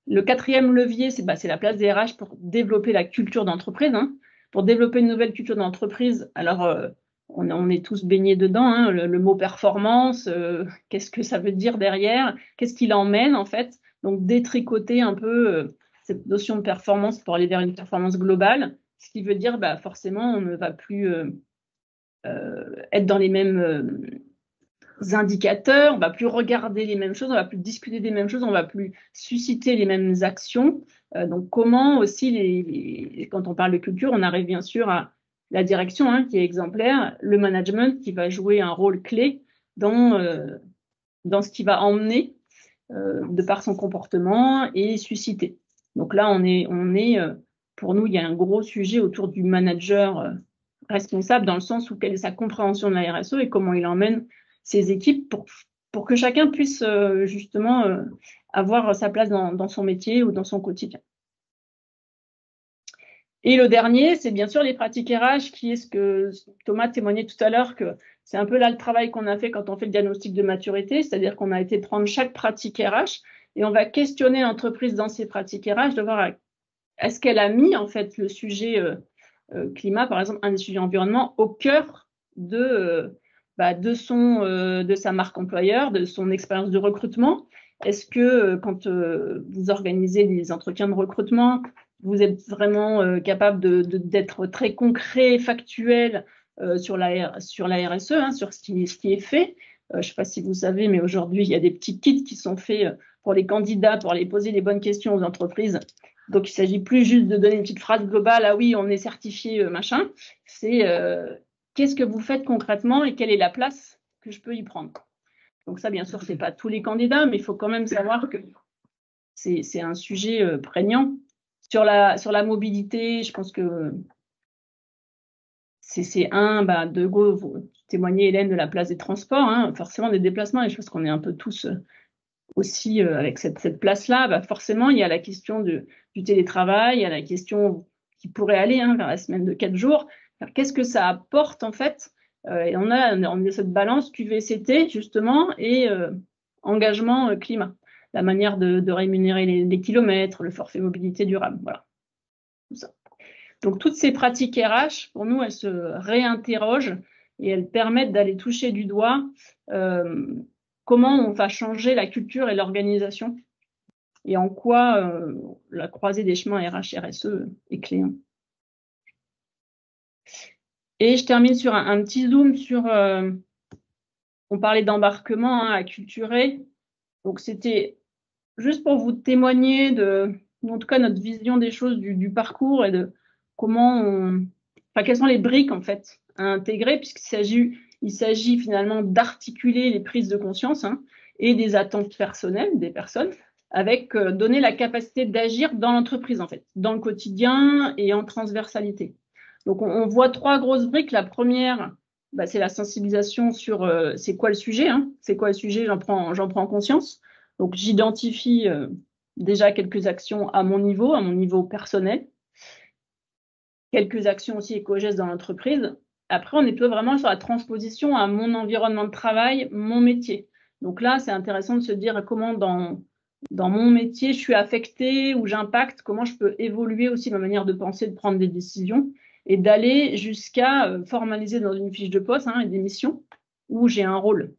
Le quatrième levier, c'est la place des RH pour développer la culture d'entreprise. Hein. Pour développer une nouvelle culture d'entreprise, alors on est tous baignés dedans, hein, le mot performance, qu'est-ce que ça veut dire derrière, qu'est-ce qu'il emmène en fait. Donc détricoter un peu cette notion de performance pour aller vers une performance globale, ce qui veut dire forcément on ne va plus être dans les mêmes indicateurs, on va plus regarder les mêmes choses, on va plus discuter des mêmes choses, on va plus susciter les mêmes actions. Donc comment aussi, quand on parle de culture, on arrive bien sûr à la direction hein, qui est exemplaire, le management qui va jouer un rôle clé dans ce qui va emmener de par son comportement et susciter. Donc là, on est pour nous, il y a un gros sujet autour du manager responsable dans le sens où quelle est sa compréhension de la RSE et comment il emmène ses équipes pour que chacun puisse justement avoir sa place dans son métier ou dans son quotidien. Et le dernier, c'est bien sûr les pratiques RH, qui est ce que Thomas témoignait tout à l'heure, que c'est un peu là le travail qu'on a fait quand on fait le diagnostic de maturité, c'est-à-dire qu'on a été prendre chaque pratique RH et on va questionner l'entreprise dans ses pratiques RH, de voir est-ce qu'elle a mis en fait le sujet climat, par exemple, un des sujets environnement, au cœur de sa marque employeur, de son expérience de recrutement. Est-ce que quand vous organisez des entretiens de recrutement, vous êtes vraiment capable d'être très concret, factuel sur la RSE, hein, sur ce qui est fait. Je ne sais pas si vous savez, mais aujourd'hui, il y a des petits kits qui sont faits pour les candidats, pour aller poser les bonnes questions aux entreprises. Donc, il ne s'agit plus juste de donner une petite phrase globale, ah oui, on est certifié, machin. C'est qu'est-ce que vous faites concrètement et quelle est la place que je peux y prendre. Donc ça, bien sûr, ce n'est pas tous les candidats, mais il faut quand même savoir que c'est un sujet prégnant. Sur la mobilité, je pense que c'est Dego, vous témoignez, Hélène, de la place des transports, hein, forcément des déplacements, et je pense qu'on est un peu tous aussi avec cette place-là, bah forcément, il y a la question du télétravail, il y a la question qui pourrait aller vers la semaine de 4 jours. Qu'est-ce que ça apporte, en fait? Et on a cette balance QVCT, justement, et engagement climat. La manière de rémunérer les kilomètres, le forfait mobilité durable, voilà. Tout ça. Donc, toutes ces pratiques RH, pour nous, elles se réinterrogent et elles permettent d'aller toucher du doigt comment on va changer la culture et l'organisation et en quoi la croisée des chemins RH-RSE est clé. Et je termine sur un petit zoom sur, on parlait d'embarquement acculturé. Donc, c'était juste pour vous témoigner en tout cas, notre vision des choses du parcours et de comment quelles sont les briques, en fait, à intégrer, puisqu'il s'agit finalement d'articuler les prises de conscience et des attentes personnelles des personnes avec donner la capacité d'agir dans l'entreprise, en fait, dans le quotidien et en transversalité. Donc, on voit 3 grosses briques. La première, c'est la sensibilisation sur c'est quoi le sujet, c'est quoi le sujet, j'en prends conscience. Donc, j'identifie déjà quelques actions à mon niveau personnel, quelques actions aussi éco-gestes dans l'entreprise. Après, on est plutôt vraiment sur la transposition à mon environnement de travail, mon métier. Donc là, c'est intéressant de se dire comment dans mon métier, je suis affectée ou j'impacte, comment je peux évoluer aussi ma manière de penser, de prendre des décisions et d'aller jusqu'à formaliser dans une fiche de poste et des missions où j'ai un rôle.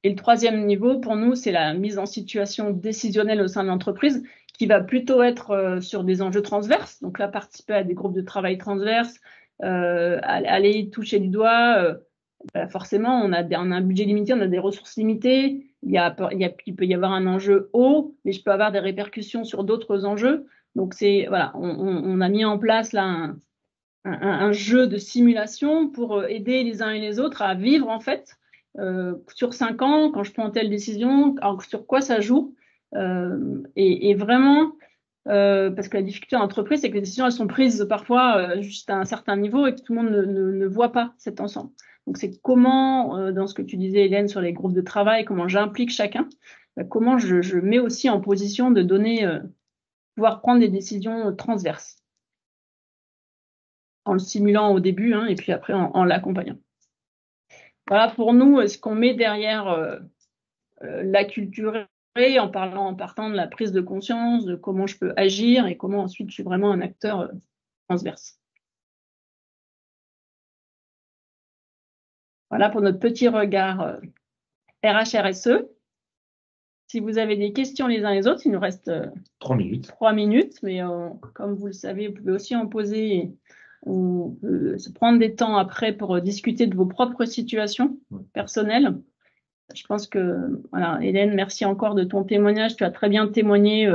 Et le 3e niveau, pour nous, c'est la mise en situation décisionnelle au sein de l'entreprise qui va plutôt être sur des enjeux transverses. Donc là, participer à des groupes de travail transverses, aller toucher du doigt. Forcément, on a un budget limité, on a des ressources limitées. Il peut y avoir un enjeu haut, mais je peux avoir des répercussions sur d'autres enjeux. Donc, on a mis en place là un jeu de simulation pour aider les uns et les autres à vivre, en fait, sur 5 ans, quand je prends telle décision, alors sur quoi ça joue, et vraiment, parce que la difficulté en entreprise, c'est que les décisions, elles sont prises parfois juste à un certain niveau et que tout le monde ne voit pas cet ensemble. Donc, c'est comment, dans ce que tu disais, Hélène, sur les groupes de travail, comment j'implique chacun, comment je mets aussi en position de pouvoir prendre des décisions transverses, en le simulant au début, et puis après en l'accompagnant. Voilà pour nous ce qu'on met derrière l'acculturer en partant de la prise de conscience, de comment je peux agir et comment ensuite je suis vraiment un acteur transverse. Voilà pour notre petit regard RH-RSE. Si vous avez des questions les uns les autres, il nous reste 3 minutes. 3 minutes, mais comme vous le savez, vous pouvez aussi en poser. On peut se prendre des temps après pour discuter de vos propres situations personnelles. Je pense que, voilà, Hélène, merci encore de ton témoignage. Tu as très bien témoigné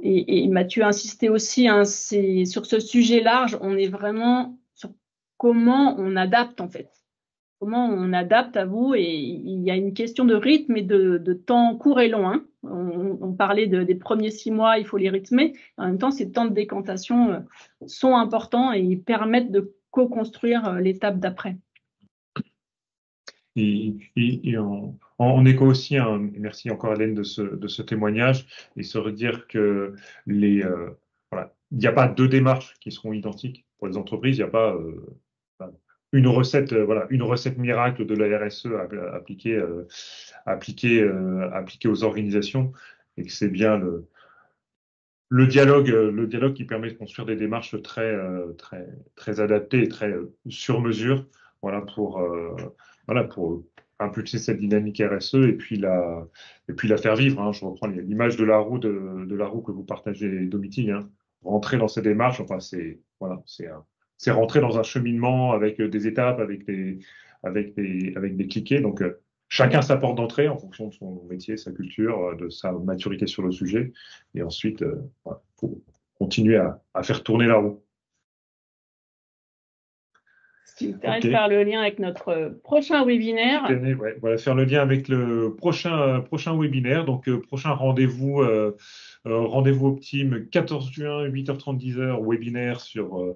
et Mathieu a insisté aussi sur ce sujet large. On est vraiment sur comment on adapte, en fait. Comment on adapte à vous, et il y a une question de rythme et de temps court et long. On parlait des premiers 6 mois, il faut les rythmer. En même temps, ces temps de décantation sont importants et ils permettent de co-construire l'étape d'après. Et en écho aussi, merci encore Hélène de ce témoignage, et se redire que il n'y a pas 2 démarches qui seront identiques pour les entreprises. Il n'y a pas une recette miracle de la RSE appliquée aux organisations, et que c'est bien le dialogue qui permet de construire des démarches très adaptées et très sur mesure, pour impulser cette dynamique RSE et puis la faire vivre. Je reprends l'image de la roue que vous partagez, Domiti. Rentrer dans ces démarches, c'est rentrer dans un cheminement avec des étapes, avec des cliquets. Donc, chacun sa porte d'entrée en fonction de son métier, sa culture, de sa maturité sur le sujet. Et ensuite, faut continuer à faire tourner la roue. Ce qui me permet de faire le lien avec notre prochain webinaire. Faire le lien avec le prochain webinaire. Donc, prochain rendez-vous Optime, 14 juin, 8h30, 10h, webinaire sur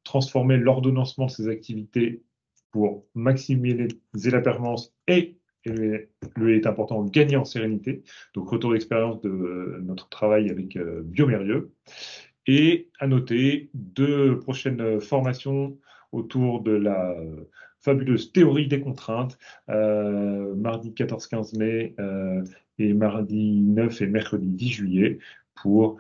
transformer l'ordonnancement de ses activités pour maximiser la performance et le est important, gagner en sérénité. Donc, retour d'expérience de notre travail avec Biomérieux. Et à noter 2 prochaines formations autour de la fabuleuse théorie des contraintes, mardi 14-15 mai et mardi 9 et mercredi 10 juillet, pour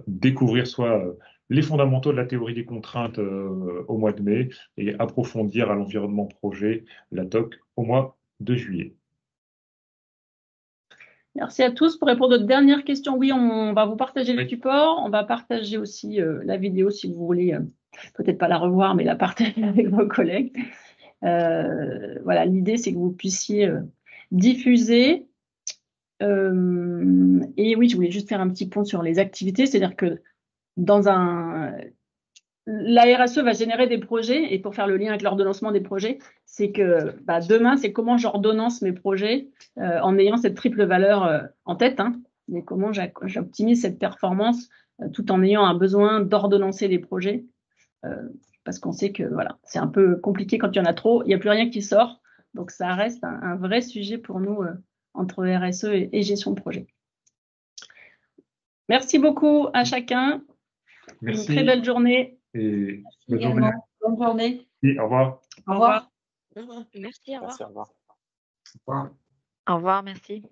découvrir soit les fondamentaux de la théorie des contraintes au mois de mai et approfondir à l'environnement projet, la TOC, au mois de juillet. Merci à tous. Pour répondre aux dernières questions, oui, on va vous partager le support. On va partager aussi la vidéo si vous voulez, peut-être pas la revoir, mais la partager avec vos collègues. Voilà, l'idée, c'est que vous puissiez diffuser. Et oui, je voulais juste faire un petit point sur les activités, c'est-à-dire que la RSE va générer des projets, et pour faire le lien avec l'ordonnancement des projets, c'est que demain, c'est comment j'ordonnance mes projets en ayant cette triple valeur en tête, mais comment j'optimise cette performance tout en ayant un besoin d'ordonnancer les projets, parce qu'on sait que voilà, c'est un peu compliqué quand il y en a trop, il n'y a plus rien qui sort, donc ça reste un vrai sujet pour nous entre RSE et gestion de projet. Merci beaucoup à chacun. Merci. Une très belle journée. Et Bonne journée. Oui, au revoir. Au revoir. Merci, au revoir. Merci, au revoir. Au revoir. Au revoir, merci.